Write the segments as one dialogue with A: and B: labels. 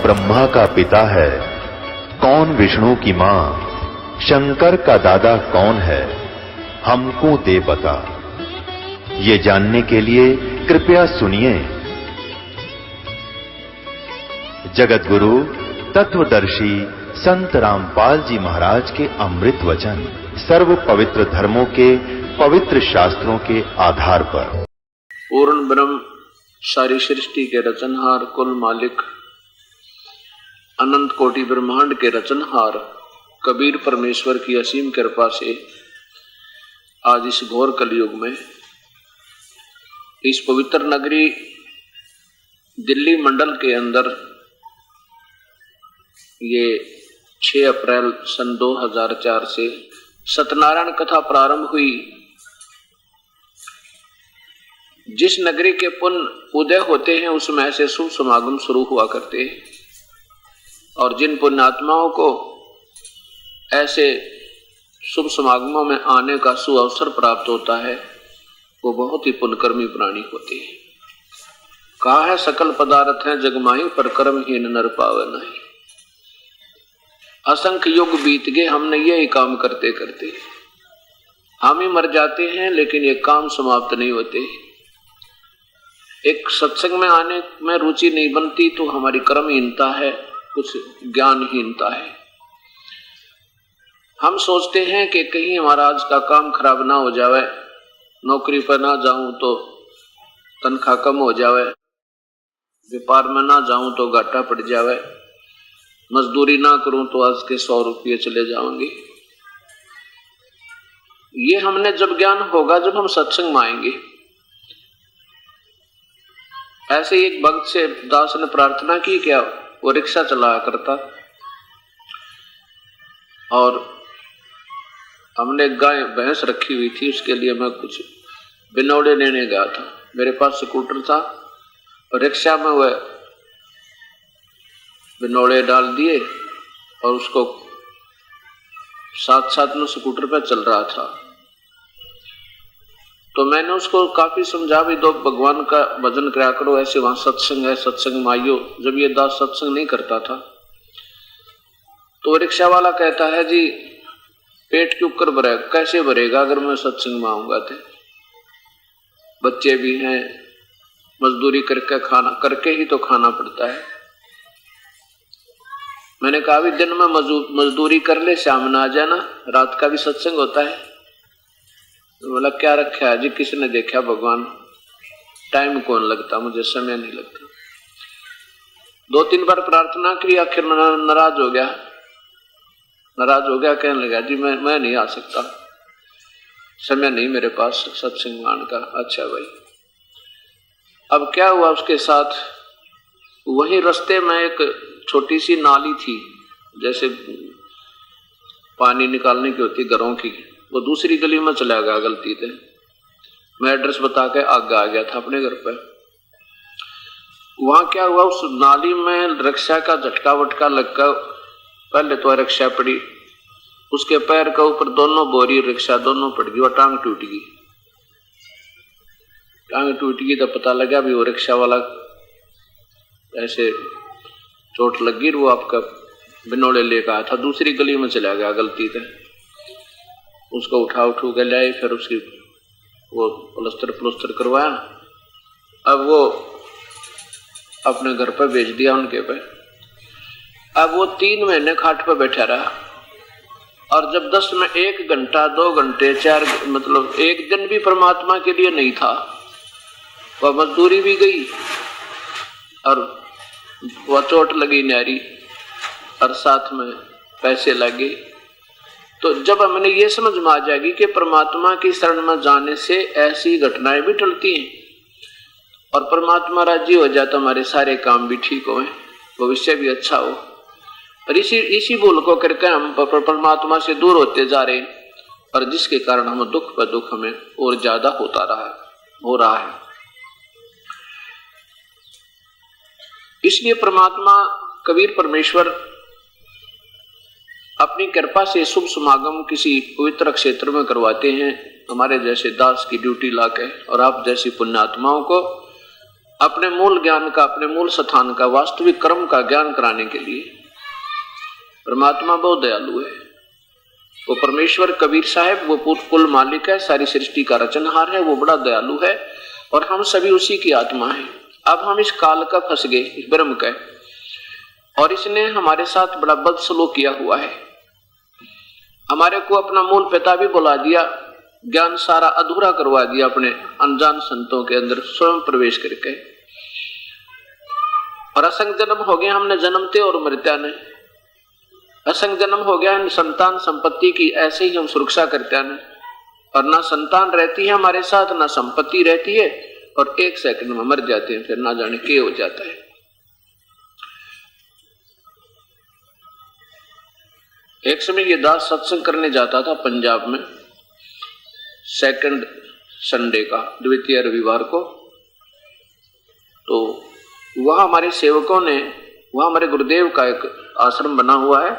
A: ब्रह्मा का पिता है, कौन विष्णु की मां, शंकर का दादा कौन है, हमको दे बता। ये जानने के लिए कृपया सुनिए। जगत गुरु तत्वदर्शी संत रामपाल जी महाराज के अमृत वचन सर्व पवित्र धर्मों के पवित्र शास्त्रों के आधार पर।
B: पूर्ण ब्रह्म सारी सृष्टि के रचनहार, कुल मालिक, अनंत कोटि ब्रह्मांड के रचनहार कबीर परमेश्वर की असीम कृपा से आज इस घोर कलयुग में इस पवित्र नगरी दिल्ली मंडल के अंदर ये 6 अप्रैल सन 2004 से सत्यनारायण कथा प्रारंभ हुई। जिस नगरी के पुण्य उदय होते हैं उसमें ऐसे शुभ समागम शुरू हुआ करते हैं और जिन पुण्यात्माओं को ऐसे शुभ समागमों में आने का सुअवसर प्राप्त होता है वो बहुत ही पुण्यकर्मी प्राणी होते हैं। कहा है सकल पदार्थ है जगमाही पर कर्महीन नर पावे नहीं। असंख्य युग बीत गए, हमने यही काम करते करते हम ही मर जाते हैं, लेकिन ये काम समाप्त नहीं होते। एक सत्संग में आने में रुचि नहीं बनती तो हमारी कर्महीनता है, कुछ ज्ञानहीनता है। हम सोचते हैं कि कहीं हमारा आज का काम खराब ना हो जावे, नौकरी पर ना जाऊं तो तनख्वाह कम हो जावे, व्यापार में ना जाऊं तो घाटा पड़ जावे, मजदूरी ना करूं तो आज के 100 रुपये चले जाएंगे। ये हमने जब ज्ञान होगा जब हम सत्संग में आएंगे। ऐसे एक भक्त से दास ने प्रार्थना की, क्या वो रिक्शा चलाया करता और हमने गाय भैंस रखी हुई थी, उसके लिए मैं कुछ बिनौड़े लेने गया था। मेरे पास स्कूटर था और रिक्शा में वह बिनौड़े डाल दिए और उसको साथ साथ में स्कूटर पर चल रहा था। तो मैंने उसको काफी समझा भी दो भगवान का भजन करा करो, ऐसे वहां सत्संग है, सत्संग में आइयो। जब ये दास सत्संग नहीं करता था तो रिक्शा वाला कहता है जी पेट क्यों कर भरेगा, कैसे भरेगा अगर मैं सत्संग में आऊंगा तो, बच्चे भी हैं, मजदूरी करके ही तो खाना पड़ता है। मैंने कहा भी दिन में मजदूरी कर ले, शाम में आ जाना, रात का भी सत्संग होता है। तो बोला क्या रखा है जी, किसने देखा भगवान, टाइम कौन लगता, मुझे समय नहीं लगता। 2-3 बार प्रार्थना की, आखिर नाराज हो गया, कहने लगा जी मैं नहीं आ सकता, समय नहीं मेरे पास सत्संग आने का। अच्छा भाई। अब क्या हुआ उसके साथ, वहीं रास्ते में एक छोटी सी नाली थी, जैसे पानी निकालने की होती घरों की, वो दूसरी गली में चला गया गलती से। मैं एड्रेस बता के आगे आ गया था अपने घर पर। वहां क्या हुआ, उस नाली में रिक्शा का झटका वटका लगकर पहले तो रिक्शा पड़ी, उसके पैर के ऊपर दोनों बोरी रिक्शा दोनों पड़ गई और टांग टूट गई। टांग टूट गई तो पता लगा भी वो रिक्शा वाला ऐसे चोट लग गई, वो आपका बिनौले लेकर आया था, दूसरी गली में चला गया गलती से। उसको उठा के लाए, फिर उसकी वो प्लस्तर करवाया। अब वो अपने घर पर भेज दिया उनके पे। अब वो 3 महीने खाट पर बैठा रहा और जब 10 में 1 घंटा 2 घंटे 4 मतलब 1 दिन भी परमात्मा के लिए नहीं था, वह मजदूरी भी गई और वह चोट लगी न्यारी और साथ में पैसे लगे। तो जब हमने ये समझ में आ जाएगी कि परमात्मा की शरण में जाने से ऐसी घटनाएं भी टलती हैं और परमात्मा राजी हो जाए तो हमारे सारे काम भी ठीक हो, भविष्य भी अच्छा हो। और इसी भूल को करके हम परमात्मा से दूर होते जा रहे हैं और जिसके कारण हम दुख पर दुख हमें और ज्यादा हो रहा है। इसलिए परमात्मा कबीर परमेश्वर अपनी कृपा से शुभ समागम किसी पवित्र क्षेत्र में करवाते हैं, हमारे जैसे दास की ड्यूटी लाके, और आप जैसी पुण्यात्माओं को अपने मूल ज्ञान का, अपने मूल स्थान का, वास्तविक कर्म का ज्ञान कराने के लिए। परमात्मा बहुत दयालु है। वो परमेश्वर कबीर साहब वो कुल मालिक है, सारी सृष्टि का रचनहार है, वो बड़ा दयालु है और हम सभी उसी की आत्मा है। अब हम इस काल का फंस गए, इस ब्रह्म का, और इसने हमारे साथ बड़ा बदसलूक किया हुआ है। हमारे को अपना मूल पिता भी बुला दिया, ज्ञान सारा अधूरा करवा दिया अपने अनजान संतों के अंदर स्वयं प्रवेश करके, और असंग जन्म हो गया हमने जन्मते और मरत्या ने। असंग जन्म हो गया संतान संपत्ति की, ऐसे ही हम सुरक्षा करते हैं, और ना संतान रहती है हमारे साथ, ना संपत्ति रहती है, और एक सेकंड में मर जाते हैं, फिर ना जाने क्या हो जाता है। एक समय ये दास सत्संग करने जाता था पंजाब में, सेकंड संडे का, द्वितीय रविवार को। तो वहां हमारे सेवकों ने, वहां हमारे गुरुदेव का एक आश्रम बना हुआ है।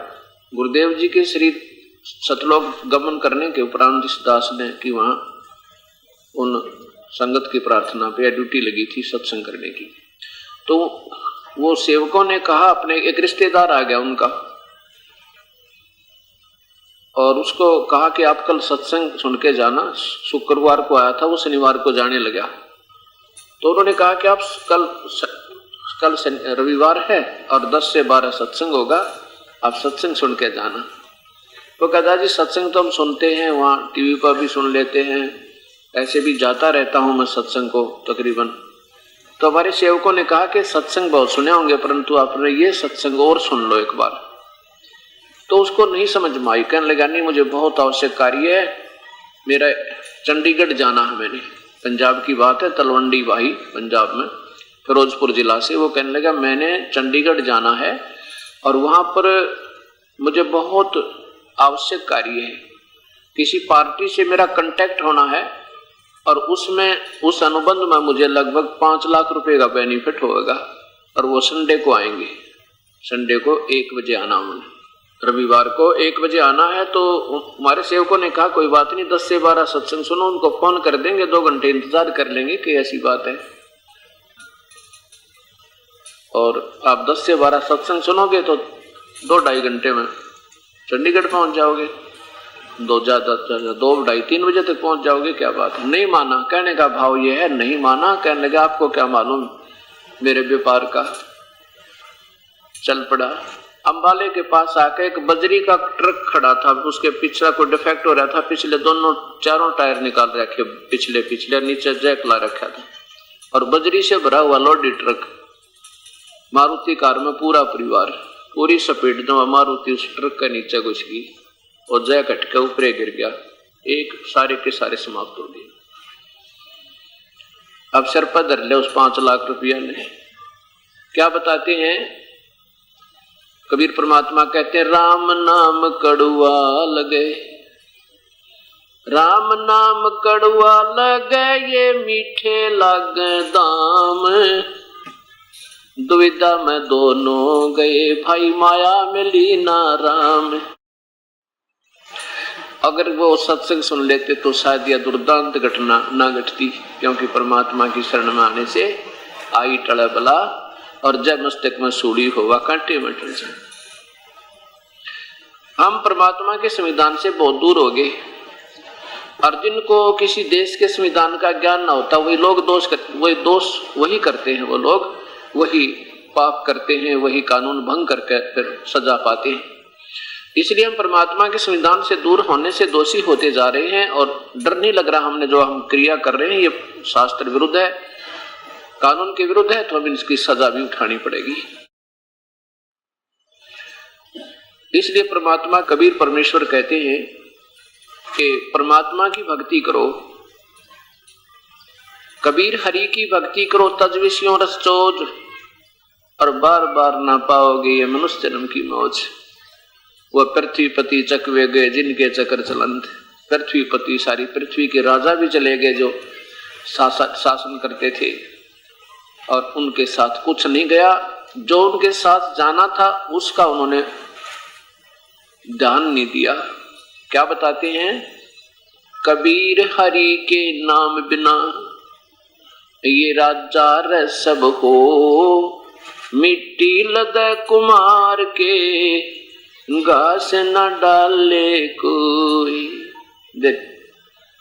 B: गुरुदेव जी के श्री सतलोक गमन करने के उपरांत इस दास ने कि वहां उन संगत की प्रार्थना पे ड्यूटी लगी थी सत्संग करने की। तो वो सेवकों ने कहा, अपने एक रिश्तेदार आ गया उनका, और उसको कहा कि आप कल सत्संग सुन के जाना। शुक्रवार को आया था, वो शनिवार को जाने लगा। तो उन्होंने कहा कि आप कल रविवार है और 10 से 12 सत्संग होगा, आप सत्संग सुन के जाना। तो कहता जी सत्संग तो हम सुनते हैं, वहाँ टीवी पर भी सुन लेते हैं, ऐसे भी जाता रहता हूँ मैं सत्संग को तकरीबन। तो हमारे सेवकों ने कहा कि सत्संग बहुत सुने होंगे, परंतु आपने ये सत्संग और सुन लो एक बार। तो उसको नहीं समझ में आई, कहने लगा नहीं मुझे बहुत आवश्यक कार्य है, मेरा चंडीगढ़ जाना है। मैंने, पंजाब की बात है, तलवंडी भाई पंजाब में, फिरोजपुर जिला से। वो कहने लगा मैंने चंडीगढ़ जाना है और वहां पर मुझे बहुत आवश्यक कार्य है, किसी पार्टी से मेरा कांटेक्ट होना है, और उसमें उस अनुबंध में मुझे लगभग 5 लाख रुपए का बेनिफिट होगा, और वो संडे को आएंगे। संडे को 1 बजे आना, उन्हें रविवार को 1 बजे आना है। तो हमारे सेवकों ने कहा कोई बात नहीं, 10 से 12 सत्संग सुनो, उनको फोन कर देंगे, 2 घंटे इंतजार कर लेंगे कि ऐसी बात है, और आप 10 से 12 सत्संग सुनोगे तो 2-2.5 घंटे में चंडीगढ़ पहुंच जाओगे, 2-2:30-3 बजे तक पहुंच जाओगे, क्या बात है। नहीं माना, कहने का भाव ये है, नहीं माना। कहने लगा आपको क्या मालूम मेरे व्यापार का। चल पड़ा। अंबाले के पास आके एक बजरी का ट्रक खड़ा था, उसके पिछला कोई डिफेक्ट हो रहा था, पिछले 4 टायर निकाल रखे, पिछले नीचे जैक ला रखा था, और बजरी से भरा हुआ लोडी ट्रक, मारुति कार में पूरा परिवार, पूरी स्पीड में मारुति उस ट्रक के नीचे घुस गई और जैक हटके ऊपर गिर गया, एक सारे के सारे समाप्त हो गए। अब सर पर धर ले उस 5 लाख रुपया ने। क्या बताते हैं कबीर परमात्मा, कहते हैं राम नाम कड़ुआ लगे, राम नाम कड़ुआ लगे, ये मीठे लागे दाम, दुविधा में दोनों गए, भाई माया मिली ना राम। अगर वो सत्संग सुन लेते तो शायद यह दुर्दांत घटना ना घटती, क्योंकि परमात्मा की शरण में आने से आई टड़ा बला, और जय मस्तक में सूड़ी होगा कांटे में टल जाए। हम परमात्मा के संविधान से बहुत दूर हो गए, और जिनको किसी देश के संविधान का ज्ञान ना होता वही लोग दोष वही करते हैं, वो लोग वही पाप करते हैं, वही कानून भंग करके फिर सजा पाते हैं। इसलिए हम परमात्मा के संविधान से दूर होने से दोषी होते जा रहे हैं, और डर नहीं लग रहा हमने जो हम क्रिया कर रहे हैं ये शास्त्र विरुद्ध है, कानून के विरुद्ध है, तो हमें इसकी सजा भी उठानी पड़ेगी। इसलिए परमात्मा कबीर परमेश्वर कहते हैं कि परमात्मा की भक्ति करो, कबीर हरि की भक्ति करो, तज विषयों रस चोज, और बार बार ना पाओगे ये मनुष्य जन्म की मौज। वह पृथ्वीपति चकवे गए जिनके चक्कर चलंत, पृथ्वीपति सारी पृथ्वी के राजा भी चले गए जो शासन करते थे, और उनके साथ कुछ नहीं गया, जो उनके साथ जाना था उसका उन्होंने ध्यान नहीं दिया। क्या बताते हैं, कबीर हरि के नाम बिना ये राजा रे सब हो, मिट्टी लदे कुमार के, घास न डाले कोई। देख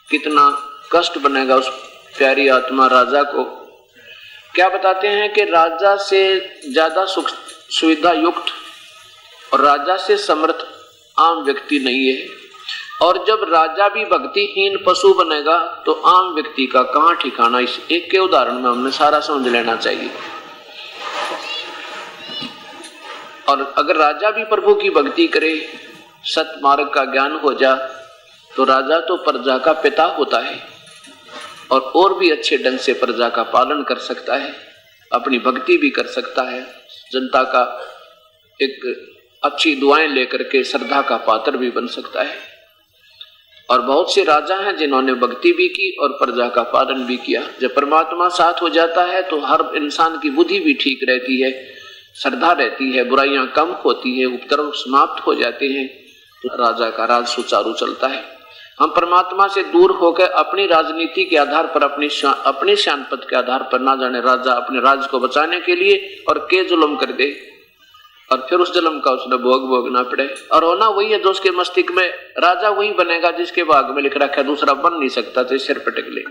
B: कितना कष्ट बनेगा उस प्यारी आत्मा राजा को। क्या बताते हैं कि राजा से ज्यादा सुख सुविधा युक्त और राजा से समर्थ आम व्यक्ति नहीं है। और जब राजा भी भक्तिहीन पशु बनेगा तो आम व्यक्ति का कहां ठिकाना। इस एक के उदाहरण में हमने सारा समझ लेना चाहिए। और अगर राजा भी प्रभु की भक्ति करे, सत मार्ग का ज्ञान हो जा, तो राजा तो प्रजा का पिता होता है और भी अच्छे ढंग से प्रजा का पालन कर सकता है, अपनी भक्ति भी कर सकता है, जनता का एक अच्छी दुआएं लेकर के श्रद्धा का पात्र भी बन सकता है। और बहुत से राजा हैं जिन्होंने भक्ति भी की और प्रजा का पालन भी किया। जब परमात्मा साथ हो जाता है तो हर इंसान की बुद्धि भी ठीक रहती है, श्रद्धा रहती है, बुराइयां कम होती है, उपद्रव समाप्त हो जाते हैं, तो राजा का राज सुचारू चलता है। हम परमात्मा से दूर होकर अपनी राजनीति के आधार पर, अपने शान पद के आधार पर, ना जाने राजा अपने राज को बचाने के लिए और के जुल्म कर दे और फिर उस जुल्म का उसने भोग भोगना पड़े। और होना वही है जो उसके मस्तिष्क में, राजा वही बनेगा जिसके भाग में लिख रखा है, दूसरा बन नहीं सकता, तो सिर पटक ले।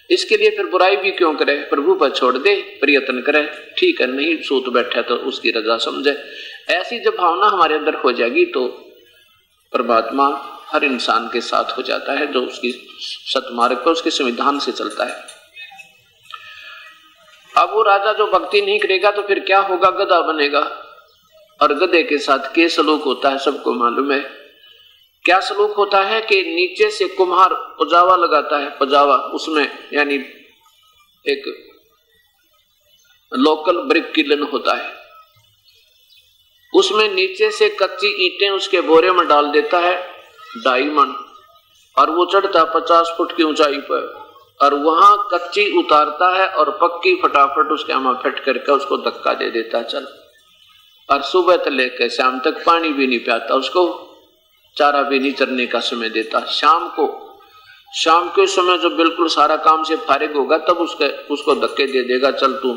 B: इसके लिए फिर बुराई भी क्यों करे, प्रभु पर छोड़ दे, प्रयत्न करे, ठीक है, नहीं सूत बैठा तो उसकी रजा समझे। ऐसी जब भावना हमारे अंदर हो जाएगी तो परमात्मा हर इंसान के साथ हो जाता है जो उसकी सतमार्ग पर, उसके संविधान से चलता है। अब वो राजा जो भक्ति नहीं करेगा तो फिर क्या होगा, गधा बनेगा। और गधे के साथ क्या सलूक होता है सबको मालूम है। क्या सलूक होता है कि नीचे से कुम्हार पजावा लगाता है, पजावा, उसमें यानी एक लोकल ब्रिक किलन होता है, उसमें नीचे से कच्ची ईंटें उसके बोरे में डाल देता है 2.5 मन, और वो चढ़ता 50 फुट की ऊंचाई पर, और वहां कच्ची उतारता है और पक्की फटाफट उसके आमा फिट करके उसको धक्का दे देता चल। और सुबह से लेकर शाम तक पानी भी नहीं पियाता उसको, चारा भी नहीं चरने का समय देता। शाम के समय जो बिल्कुल सारा काम से फारिग होगा तब उसको धक्के दे देगा, चल तू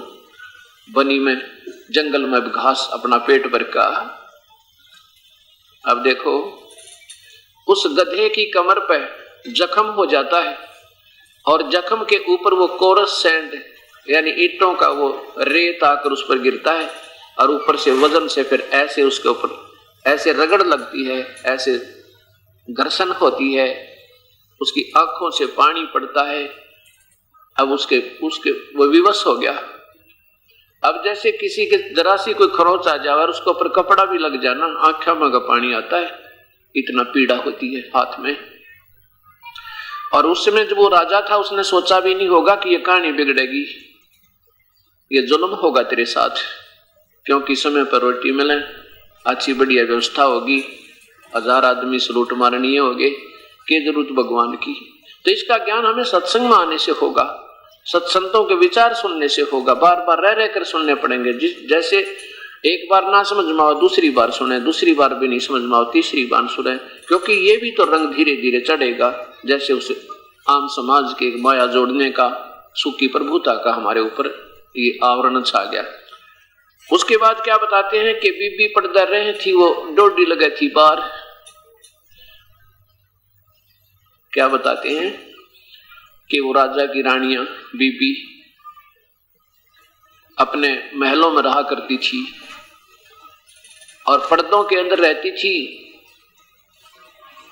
B: बनी में जंगल में घास अपना पेट भर का। अब देखो उस गधे की कमर पे जख्म हो जाता है और जख्म के ऊपर वो कोरस सैंड यानी ईंटों का वो रेत आकर उस पर गिरता है और ऊपर से वजन से फिर ऐसे उसके ऊपर ऐसे रगड़ लगती है, ऐसे घर्षण होती है, उसकी आंखों से पानी पड़ता है। अब उसके वो विवश हो गया। अब जैसे किसी के जरा सी कोई खरोच आ जाए और उसके ऊपर कपड़ा भी लग जाना, आंखों में का पानी आता है, इतना पीड़ा होती है हाथ में। और उस समय जब वो राजा था उसने सोचा भी नहीं होगा कि ये कहानी बिगड़ेगी, ये जुल्म होगा तेरे साथ, क्योंकि समय पर रोटी मिले, अच्छी बढ़िया व्यवस्था होगी, 1000 आदमी से लूट मारनीय होगे, के जरूरत भगवान की। तो इसका ज्ञान हमें सत्संग में आने से होगा, सत्संतों के विचार सुनने से होगा, बार बार रह रहकर सुनने पड़ेंगे। जैसे एक बार ना समझ में आओ दूसरी बार सुने, दूसरी बार भी नहीं समझ में आओ तीसरी बार सुने, क्योंकि ये भी तो रंग धीरे धीरे चढ़ेगा। जैसे उस आम समाज के माया जोड़ने का, सुखी प्रभुता का हमारे ऊपर ये आवरण छा गया। उसके बाद क्या बताते हैं कि बीबी पर्दा रही थी, वो डोडी लगे थी बार। क्या बताते हैं कि वो राजा की रानियां बीबी अपने महलों में रहा करती थी और पर्दों के अंदर रहती थी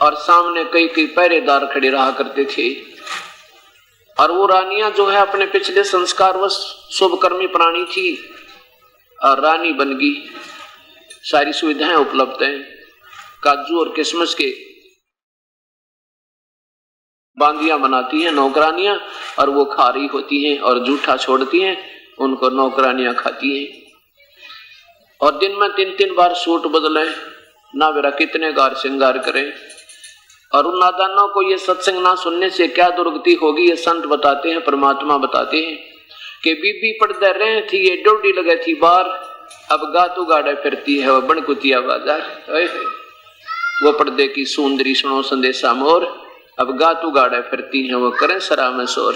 B: और सामने कई कई पहरेदार खड़े रहा करते थे। और वो रानियां जो है अपने पिछले संस्कारवश शुभकर्मी प्राणी थी और रानी बन गई, सारी सुविधाएं उपलब्ध हैं, काजू और किशमिश के बांदियां बनाती हैं नौकरानियां और वो खा रही होती हैं, और जूठा छोड़ती हैं, उनको नौकरानियां खाती हैं। और दिन में 3-3 बार सूट बदले, ना बेरा कितने गार श्रृंगार करें। और उन नादानों को ये सत्संग ना सुनने से क्या दुर्गति होगी, ये संत बताते हैं, परमात्मा बताते हैं कि बीबी पर्दे रहे थी, ये डोडी लगे थी बार, अब गातू गाड़े फिरती है वो बनकुतिया बाजार। वो पर्दे की सुंदरी सुनो संदेशा मोर, अब गातू गाड़े फिरती है वो करें सरा में शोर।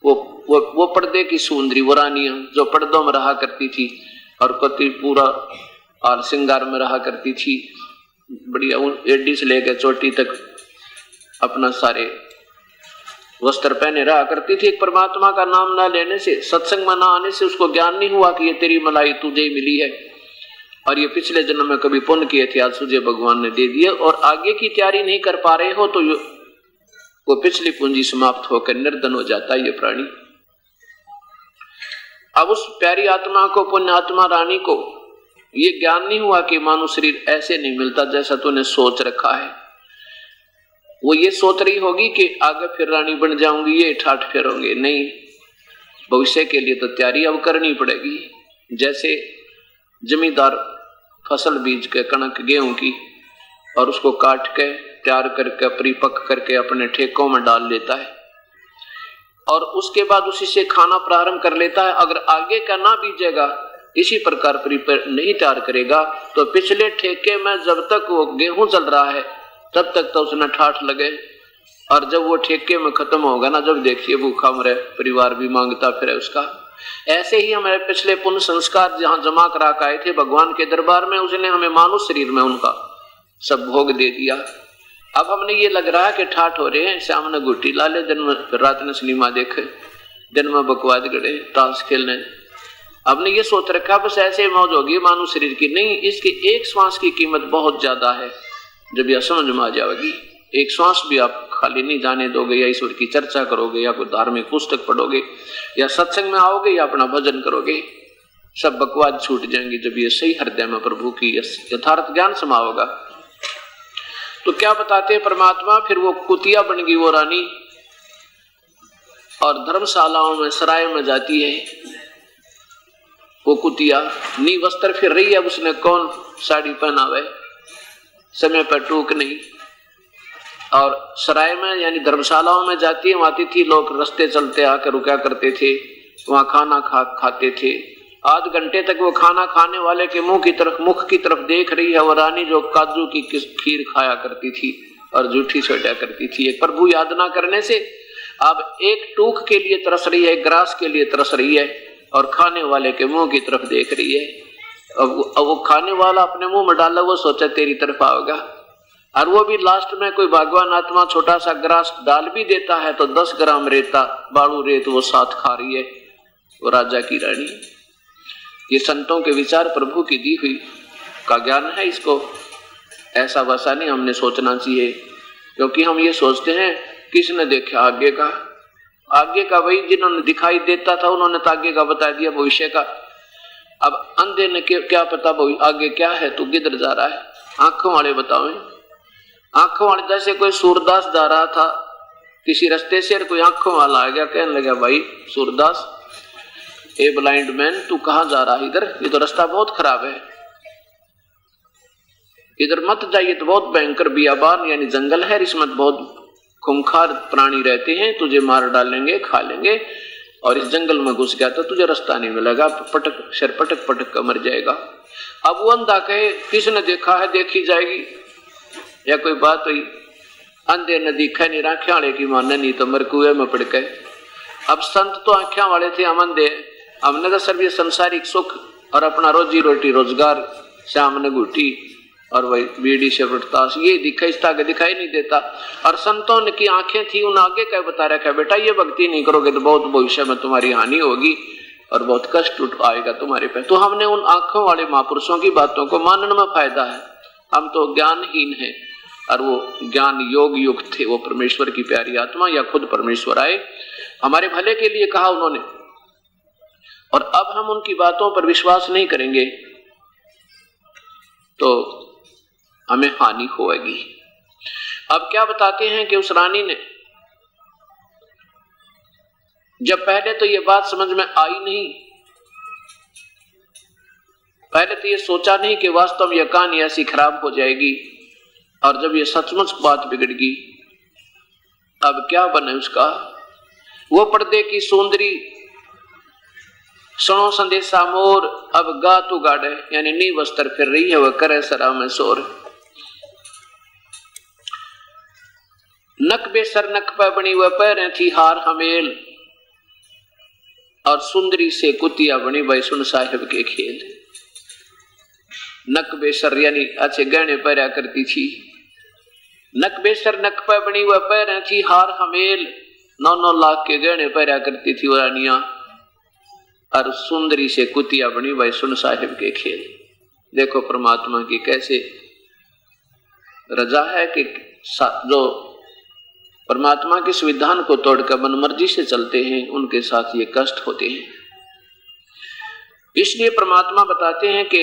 B: वो पर्दे की सुंदरी वो रानियां जो पर्दों में रहा करती थी और कति पूरा और श्रृंगार में रहा करती थी, बढ़िया एडी से लेकर चोटी तक अपना सारे वस्त्र पहने रहा करती थी। एक परमात्मा का नाम ना लेने से, सत्संग में ना आने से उसको ज्ञान नहीं हुआ कि ये तेरी मलाई तुझे ही मिली है और ये पिछले जन्म में कभी पुण्य किए थे, आज तुझे भगवान ने दे दिए और आगे की तैयारी नहीं कर पा रहे हो तो वो पिछली पूंजी समाप्त होकर निर्धन हो जाता है ये प्राणी। अब उस प्यारी आत्मा को, पुण्य आत्मा रानी को ये ज्ञान नहीं हुआ कि मानव शरीर ऐसे नहीं मिलता जैसा तूने सोच रखा है। वो ये सोच रही होगी कि आगे फिर रानी बन जाऊंगी, ये ठाठ फेरोंगे। नहीं, भविष्य के लिए तो तैयारी अब करनी पड़ेगी। जैसे जमींदार फसल बीज के कणक गेहूं की और उसको काट के तैयार करके परिपक्व करके अपने ठेकों में डाल लेता है और उसके बाद उसी से खाना प्रारंभ कर लेता है। अगर आगे का ना बीजेगा, इसी प्रकार प्रिपेयर नहीं तैयार करेगा तो पिछले ठेके में जब तक वो गेहूं चल रहा है तब तक तो उसने ठाठ लगे और जब वो ठेके में खत्म होगा ना, जब देखिए भूखा मरे, परिवार भी मांगता फिर उसका। ऐसे ही हमारे पिछले पुण्य संस्कार जहां जमा करा के आए थे भगवान के दरबार में, उसने हमें मानव शरीर में उनका सब भोग दे दिया। अब हमने ये लग रहा है कि ठाठ हो रहे हैं, शाम ने गुट्टी ला ले, दिन में रात ने सिनेमा देखे, दिन में बकवाद गड़े, ताश खेलने। हमने ये सोच रखा बस ऐसे मौज होगी मानव शरीर की। नहीं, इसकी एक श्वास की कीमत बहुत ज्यादा है। जब यह समझ में आ जाएगी, एक श्वास भी आप खाली नहीं जाने दोगे, या ईश्वर की चर्चा करोगे, या कोई धार्मिक पुस्तक पढ़ोगे, या सत्संग में आओगे, या अपना भजन करोगे, सब बकवाद छूट जाएंगी। जब ये सही हृदय में प्रभु की यथार्थ ज्ञान समा होगा तो क्या बताते हैं परमात्मा, फिर वो कुतिया बन गई वो रानी और धर्मशालाओं में सराय में जाती है। वो कुतिया नी वस्त्र फिर रही है, उसने कौन साड़ी पहनावे, समय पर टूक नहीं। और सराय में यानी धर्मशालाओं में जाती है, वहां अतिथि लोग रास्ते चलते आकर रुका करते थे, वहां खाना खाते थे। आध घंटे तक वो खाना खाने वाले के मुख की तरफ देख रही है। वो रानी जो काजू की खीर खाया करती थी और जूठी सोटा करती थी, एक प्रभु याद ना करने से अब एक टूक के लिए तरस रही है, ग्रास के लिए तरस रही है और खाने वाले के मुंह की तरफ देख रही है। अब वो खाने वाला अपने मुंह में डाला, वो सोचा तेरी तरफ आओगा, और वो भी लास्ट में कोई भगवान आत्मा छोटा सा ग्रास डाल भी देता है तो 10 ग्राम रेता बालू रेत वो साथ खा रही है, वो राजा की रानी। ये संतों के विचार प्रभु की दी हुई का ज्ञान है। इसको ऐसा वैसा नहीं हमने सोचना चाहिए, क्योंकि हम ये सोचते हैं किसने देखा आगे का वही जिन्होंने दिखाई देता था उन्होंने तो आगे का बता दिया भविष्य का। अब अंधे ने क्या पता आगे क्या है, तू किधर जा रहा है, आंखों वाले बताओ। आंखों वाले जैसे कोई सूरदास जा रहा था किसी रास्ते से, कोई आंखों वाला आ गया, कहने लगा भाई सूरदास, ए ब्लाइंड मैन, तू कहां जा रहा है, इधर, ये तो रास्ता बहुत खराब है, इधर मत जाइए, तो बहुत भयंकर बियाबान यानी जंगल है, इसमें बहुत खूंखार प्राणी रहते हैं, तुझे मार डालेंगे, खा लेंगे, और इस जंगल में घुस गया तो तुझे रास्ता नहीं मिलेगा, पटक कर मर जाएगा। अब वो अंधा कहे किसने देखा है, देखी जाएगी, या कोई बात हुई, अंधे ने दिखा नहीं, आंखें वाले की माने नहीं तो मर कुएं में पड़ गए। अब संत तो आंखें वाले थे, हम अंधे, हमने तो सिर्फ ये संसारिक सुख और अपना रोजी रोटी रोजगार से हमने घुटी और वही बीड़ी से ताश ये दिखा, इस आगे दिखाई नहीं देता। और संतों ने की आंखें थी, उन आगे क्या बता रखा है, बेटा ये भक्ति नहीं करोगे तो बहुत भविष्य में तुम्हारी हानि होगी और बहुत कष्ट आएगा तुम्हारे पे। तो हमने उन आंखों वाले महापुरुषों की बातों को मानने में फायदा है। हम तो ज्ञानहीन हैं और वो ज्ञान योग युक्त थे, वो परमेश्वर की प्यारी आत्मा या खुद परमेश्वर आए, हमारे भले के लिए कहा उन्होंने, और अब हम उनकी बातों पर विश्वास नहीं करेंगे तो हमें हानि होगी। अब क्या बताते हैं कि उस रानी ने जब पहले तो ये बात समझ में आई नहीं, पहले तो ये सोचा नहीं कि वास्तव में यह कहानी ऐसी खराब हो जाएगी, और जब ये सचमुच बात बिगड़ गई अब क्या बने उसका। वो पर्दे की सुंदरी सुनो संदेशा मोर, अब गा तू गाड़े, यानी नी वस्त्र फिर रही है, वह करे सरा में शोर। नक बेसर नक पर बनी वह पैरें थी हार हमेल, और सुंदरी से कुतिया बनी भाई सुन साहिब के खेल। नक बेसर यानी अच्छे गहने पहरा करती थी, नक बेसर नक पे बनी हुआ पैर थी, हार हमेल 9-9 लाख के गहने पहरा करती थी वो रानियां, और सुंदरी से कुतिया बनी भाई सुन साहिब के खेल। देखो परमात्मा की कैसे रजा है कि जो परमात्मा के संविधान को तोड़कर मनमर्जी से चलते हैं उनके साथ ये कष्ट होते हैं। इसलिए परमात्मा बताते हैं कि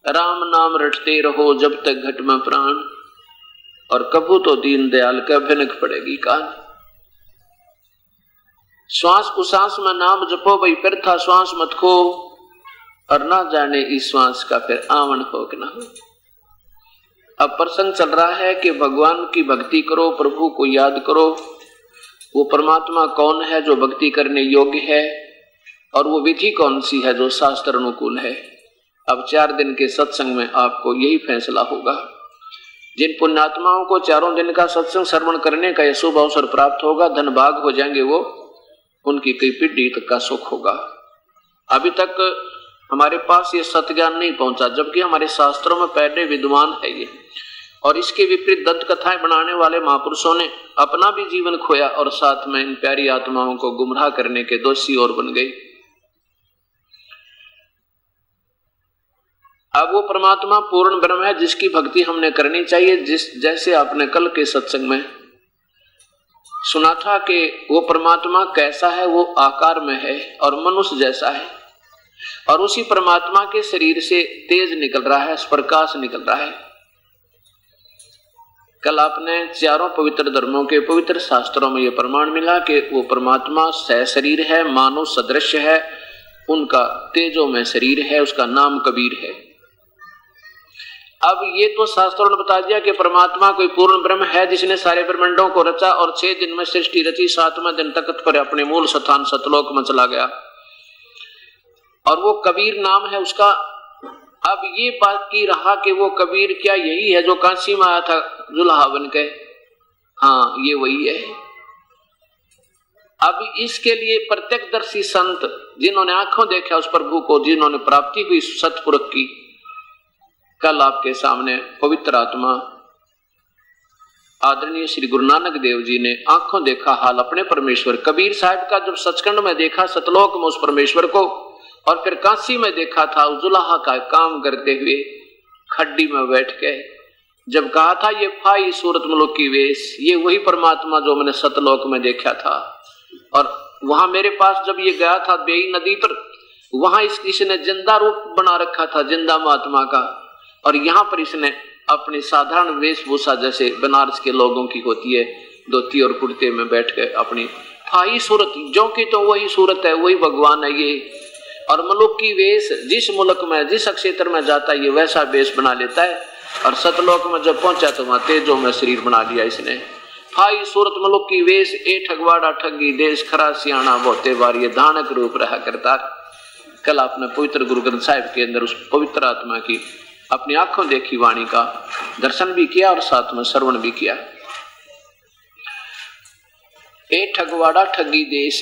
B: राम नाम रटते रहो जब तक घट में प्राण, और कभू तो दीन दयाल का भनक पड़ेगी कान। श्वास उश्वास में नाम जपो भाई फिर था श्वास मत खो, और ना जाने इस श्वास का फिर आवन हो कि ना हो। अब प्रसंग चल रहा है कि भगवान की भक्ति करो, प्रभु को याद करो। वो परमात्मा कौन है जो भक्ति करने योग्य है, और वो विधि कौन सी है जो शास्त्र अनुकूल है। अब 4 दिन के सत्संग में आपको यही फैसला होगा। जिन पुण्यात्माओं को 4 दिन का सत्संग श्रवण करने का यह शुभ अवसर प्राप्त होगा, धन भाग हो जाएंगे वो, उनकी कई पीढ़ी तक का सुख होगा। अभी तक हमारे पास ये सत्ज्ञान नहीं पहुंचा, जबकि हमारे शास्त्रों में पहले विद्वान है ये, और इसके विपरीत दंत कथाएं बनाने वाले महापुरुषों ने अपना भी जीवन खोया और साथ में इन प्यारी आत्माओं को गुमराह करने के दोषी और बन गए। अब वो परमात्मा पूर्ण ब्रह्म है जिसकी भक्ति हमने करनी चाहिए। जैसे आपने कल के सत्संग में सुना था कि वो परमात्मा कैसा है, वो आकार में है और मनुष्य जैसा है, और उसी परमात्मा के शरीर से तेज निकल रहा है, प्रकाश निकल रहा है। कल आपने 4 पवित्र धर्मों के पवित्र शास्त्रों में यह प्रमाण मिला कि वो परमात्मा सशरीर है, मानव सदृश है, उनका तेजो में शरीर है, उसका नाम कबीर है। अब ये तो शास्त्रों ने बता दिया कि परमात्मा कोई पूर्ण ब्रह्म है जिसने सारे ब्रह्मांडों को रचा और 6 दिन में सृष्टि रची, 7वें दिन तख्त पर अपने मूल स्थान सतलोक में चला गया, और वो कबीर नाम है उसका। अब ये बाकी रहा कि वो कबीर क्या यही है जो काशी में आया था दुल्हा बन के? हाँ, ये वही है। अब इसके लिए प्रत्यक्षदर्शी संत जिन्होंने आंखों देखा उस प्रभु को, जिन्होंने प्राप्ति हुई सतपुरुष की, कल आपके सामने पवित्र आत्मा आदरणीय श्री गुरु नानक देव जी ने आंखों देखा हाल अपने परमेश्वर कबीर साहब का। जब सचखंड में देखा सतलोक में उस परमेश्वर को, और फिर काशी में देखा था उस दुल्हा का काम करते हुए खड्डी में बैठ के, जब कहा था ये फाई सूरत मलुक की वेश, ये वही परमात्मा जो मैंने सतलोक में देखा था। और वहां मेरे पास जब ये गया था बेई नदी पर, वहां इसने जिंदा रूप बना रखा था, जिंदा महात्मा का, और यहाँ पर इसने अपनी साधारण वेशभूषा जैसे बनारस के लोगों की होती है, धोती और कुर्ते में बैठ के अपनी फाई सूरत, जो कि तो वही सूरत है, वही भगवान है ये। और मलुक की वेश, जिस मुल्क में जिस क्षेत्र में जाता है ये वैसा वेश बना लेता है, और सतलोक में जब पहुंचा तो वहां तेजो में शरीर बना लिया इसने। फाई सूरत मलुक की वेश, ए ठगवाड़ा ठगी देश, खरा सियाणा बहुते बार ये धानक रूप रहा करता। कल आपने पवित्र गुरु ग्रंथ साहिब के अंदर उस पवित्र आत्मा की अपनी आंखों देखी वाणी का दर्शन भी किया और साथ में श्रवण भी किया। ए ठगवाड़ा ठगी देश,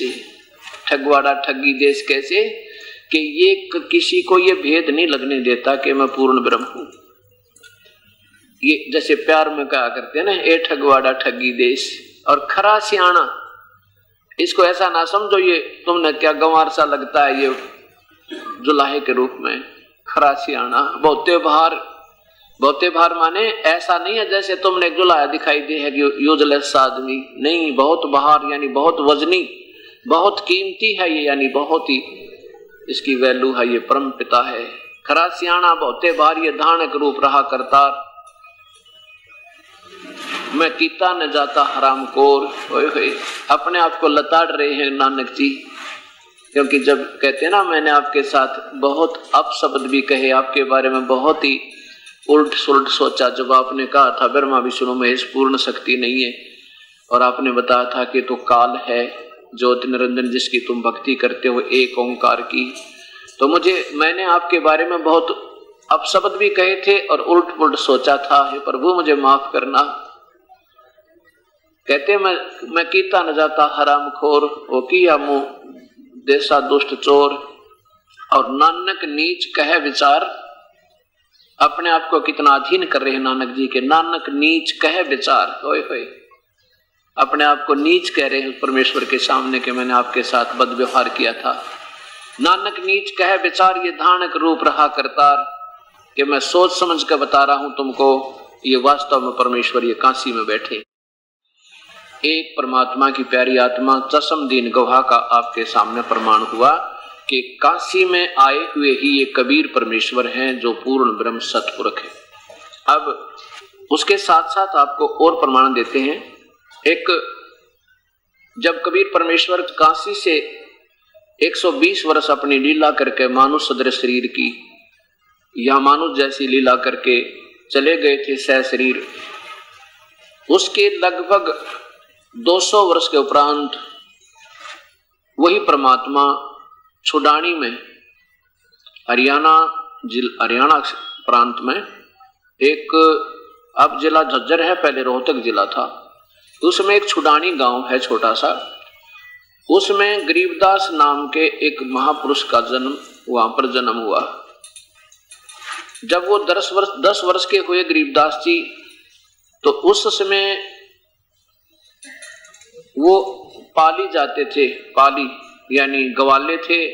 B: ठगवाड़ा ठगी देश कैसे कि ये किसी को ये भेद नहीं लगने देता कि मैं पूर्ण ब्रह्म हूं। ये जैसे प्यार में कहा करते हैं ना, ए ठगवाड़ा ठगी देश, और खरा सियाणा, इसको ऐसा ना समझो ये तुमने क्या गंवार सा लगता है ये जुलाहे के रूप में। खरा सियाणा बहुते भार माने ऐसा नहीं है जैसे तुमने एक जुलाहा दिखाई दे है कि यूजलेस आदमी नहीं, बहुत बहार यानी बहुत वजनी, बहुत कीमती है ये, यानी बहुत ही इसकी वैल्यू है, ये परम पिता है। खरा सियाणा बहुते भार ये धानक रूप रहा करतार, मैं कीता न जाता हराम कोर। अपने आप को लताड़ रहे हैं नानक जी, क्योंकि जब कहते हैं ना मैंने आपके साथ बहुत अपशब्द भी कहे, आपके बारे में बहुत ही उल्ट सुलट सोचा, जब आपने कहा था ब्रह्मा विष्णु महेश पूर्ण शक्ति नहीं है, और आपने बताया था कि तो काल है ज्योति निरंजन जिसकी तुम भक्ति करते हो एक ओंकार की, तो मैंने आपके बारे में बहुत अपशब्द भी कहे थे और उल्ट पुल्ट सोचा था। हे प्रभु मुझे माफ करना। कहते मैं कीता न जाता हराम खोर, वो किया मुंह देसा दुष्ट चोर, और नानक नीच कह विचार। अपने आप को कितना अधीन कर रहे हैं नानक जी के। नानक नीच कह विचार, होए होए, अपने आप को नीच कह रहे हैं परमेश्वर के सामने कि मैंने आपके साथ बदव्यवहार किया था। नानक नीच कह विचार, ये धानक रूप रहा करतार, कि मैं सोच समझ कर बता रहा हूं तुमको, ये वास्तव में परमेश्वर ये काशी में बैठे एक परमात्मा की प्यारी आत्मा चशम दीन गवाह का आपके सामने प्रमाण हुआ कि काशी में आए हुए ही ये कबीर परमेश्वर हैं जो पूर्ण ब्रह्म सतपुरुष है। अब उसके साथ साथ आपको और प्रमाण देते हैं। एक जब कबीर परमेश्वर काशी से 120 वर्ष अपनी लीला करके मानुष सदृश शरीर की या मानुष जैसी लीला करके चले गए थे सह शरीर, उसके लगभग 200 वर्ष के उपरांत वही परमात्मा छुडानी में हरियाणा प्रांत में एक, अब जिला झज्जर है, पहले रोहतक जिला था, उसमें एक छुडानी गांव है छोटा सा, उसमें गरीबदास नाम के एक महापुरुष का जन्म वहां पर जन्म हुआ। जब वो 10 वर्ष के हुए गरीबदास जी, तो उस समय वो पाली जाते थे, पाली यानी गवाले थे,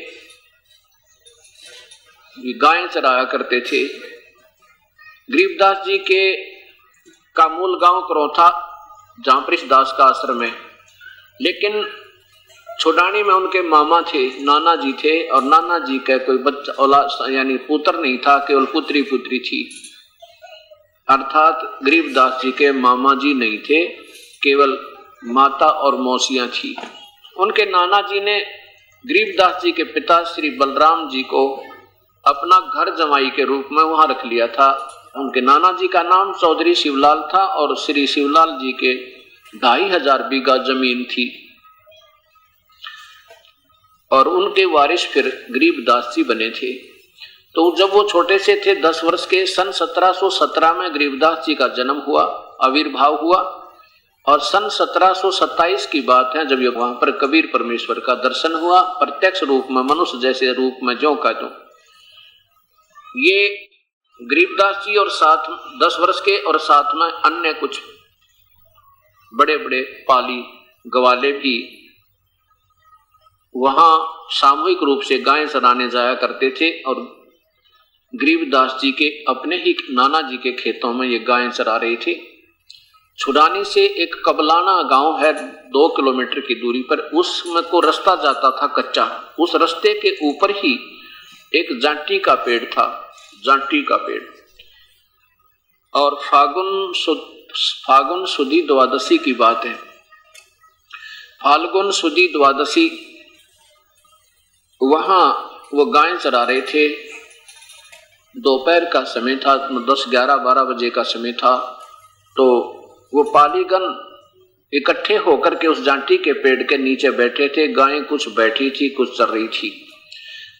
B: गायें चराया करते थे। गरीबदास जी के का मूल गांव करौथा जहां पर दास का आश्रम है, लेकिन छुडानी में उनके मामा थे, नाना जी थे, और नाना जी का कोई बच्चा औलाद यानी पुत्र नहीं था, केवल पुत्री थी। अर्थात गरीबदास जी के मामा जी नहीं थे, केवल माता और मौसियां थी। उनके नाना जी ने गरीबदास जी के पिता श्री बलराम जी को अपना घर जमाई के रूप में वहां रख लिया था। उनके नाना जी का नाम चौधरी शिवलाल था और श्री शिवलाल जी के 2500 बीघा जमीन थी, और उनके वारिस फिर गरीबदास जी बने थे। तो जब वो छोटे से थे 10 वर्ष के, सन 1717 में गरीबदास जी का जन्म हुआ, आविर्भाव हुआ, और सन 1727 की बात है जब ये वहां पर कबीर परमेश्वर का दर्शन हुआ प्रत्यक्ष रूप में, मनुष्य जैसे रूप में, ज्यों का त्यों। ये गरीबदास जी और साथ 10 वर्ष के और साथ में अन्य कुछ बड़े बड़े पाली गवाले भी वहां सामूहिक रूप से गायें चराने जाया करते थे, और गरीबदास जी के अपने ही नाना जी के खेतों में ये गायें चरा रहे थे। छुडानी से एक कबलाना गांव है 2 किलोमीटर की दूरी पर, उसमें को रास्ता जाता था कच्चा। उस रास्ते के ऊपर ही एक जांटी का पेड़ था, जांटी का पेड़, और फागुन सुदी द्वादशी की बात है। फाल्गुन सुदी द्वादशी वहां वो गायें चरा रहे थे। दोपहर का समय था, 10, 11, 12 बजे का समय था। तो वो पालीगण इकट्ठे होकर के उस जांटी के पेड़ के नीचे बैठे थे। गायें कुछ बैठी थी, कुछ चर रही थी।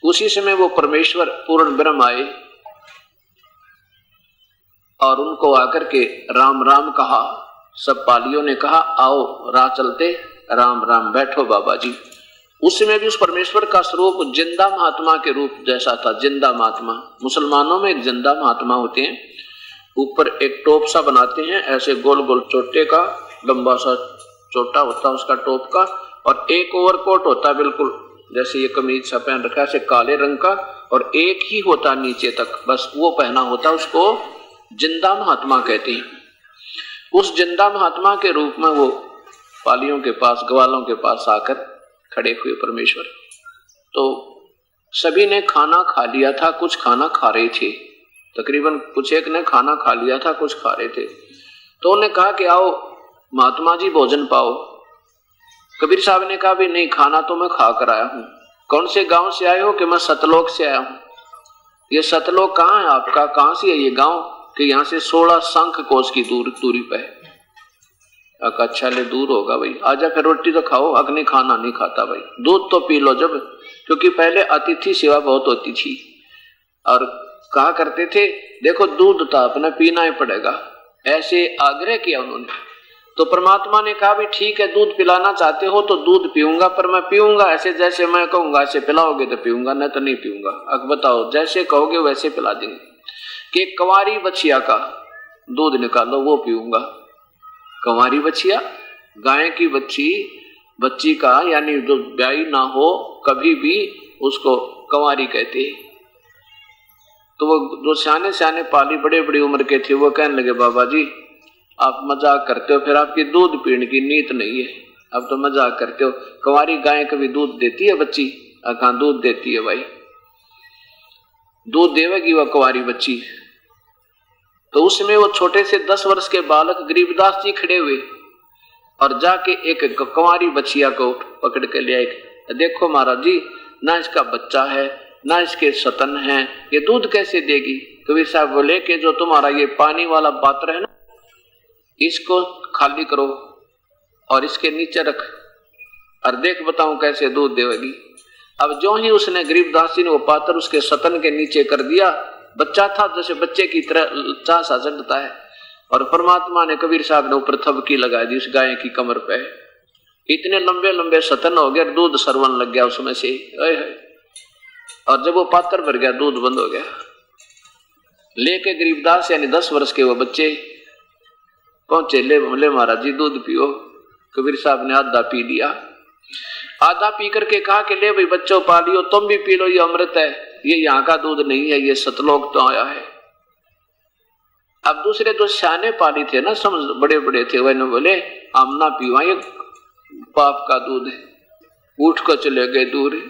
B: उसी समय वो परमेश्वर पूर्ण ब्रह्म आए और उनको आकर के राम राम कहा। सब पालियों ने कहा आओ राह चलते, राम राम, बैठो बाबा जी। उसमें भी उस परमेश्वर का स्वरूप जिंदा महात्मा के रूप जैसा था। जिंदा महात्मा, मुसलमानों में एक जिंदा महात्मा होते हैं, ऊपर एक टोप सा बनाते हैं, ऐसे गोल गोल चोटे का, लंबा सा चोटा होता है उसका टोप का, और एक ओवरकोट होता है बिल्कुल जैसे ये कमीज सा पहन रखा है, ऐसे काले रंग का, और एक ही होता नीचे तक, बस वो पहना होता, उसको जिंदा महात्मा कहते हैं। उस जिंदा महात्मा के रूप में वो पालियों के पास, ग्वालों के पास आकर खड़े हुए परमेश्वर। तो सभी ने खाना खा लिया था, कुछ खाना खा रहे थे, तकरीबन कुछ एक ने खाना खा लिया था, कुछ खा रहे थे। तो उन्होंने कहा कि आओ महात्मा जी भोजन पाओ। कबीर साहब ने कहा भी नहीं, खाना तो मैं खा कर आया हूं। कौन से गांव से आए हो? कि मैं सतलोक से आया हूं। ये सतलोक कहाँ है आपका? कहां से है ये गांव? कि यहाँ से 16 शंख कोस की दूरी पे है। अच्छा ले दूर होगा भाई, आजा फिर रोटी तो खाओ। अग्नि खाना नहीं खाता भाई, दूध तो पी लो जब, क्योंकि पहले अतिथि सेवा बहुत होती थी और कहा करते थे देखो दूध था अपना पीना ही पड़ेगा, ऐसे आग्रह किया उन्होंने। तो परमात्मा ने कहा भी ठीक है, दूध पिलाना चाहते हो तो दूध पीऊंगा, पर मैं पीऊंगा ऐसे जैसे मैं कहूंगा ऐसे पिलाओगे तो पीऊंगा, नहीं तो नहीं पीऊंगा। अब बताओ, जैसे कहोगे वैसे पिला देंगे। कि कंवारी बछिया का दूध निकालो वो पीऊंगा। कंवारी बछिया, गाय की बच्ची का, यानी जो ब्याई ना हो कभी भी, उसको कंवारी कहते हैं। तो वो जो सियाने सियाने पाली बड़े बड़ी उम्र के थे, वो कहने लगे बाबा जी आप मजाक करते हो, फिर आपकी दूध पीने की नीयत नहीं है, अब तो मजाक करते हो। कंवारी गाय कभी दूध देती है बच्ची? कहाँ दूध देती है भाई, दूध देवेगी वह कंवारी बच्ची। तो उसमें वो छोटे से 10 वर्ष के बालक गरीबदास जी खड़े हुए और जाके एक कंवारी बच्चिया को पकड़ के ले आए। देखो महाराज जी, ना इसका बच्चा है ना इसके सतन है, ये दूध कैसे देगी? कबीर साहब बोले कि जो तुम्हारा ये पानी वाला पात्र है ना, इसको खाली करो और इसके नीचे रख और देख बताऊं कैसे दूध देगी। अब जो ही उसने गरीबदास जी ने वो पात्र उसके सतन के नीचे कर दिया, बच्चा था जैसे बच्चे की तरह चासा चढ़ता है, और परमात्मा ने कबीर साहब ने ऊपर थबकी लगा दी उस गाय की कमर पे। इतने लंबे लंबे सतन हो गए, दूध सरवन लग गया उसमें से, और जब वो पात्र भर गया दूध बंद हो गया। लेके गरीबदास यानी 10 वर्ष के वो बच्चे पहुंचे, ले बोले महाराज जी दूध पियो। कबीर साहब ने आधा पी लिया, आधा पी करके कहा कि ले भाई बच्चों पा लियो, तुम भी पी लो, ये अमृत है, ये यहाँ का दूध नहीं है, ये सतलोक तो आया है। अब दूसरे जो सियाने पाली थे ना, समझ बड़े बड़े थे, वह बोले हम ना पीवा, ये पाप का दूध है, उठ कर चले गए दूर।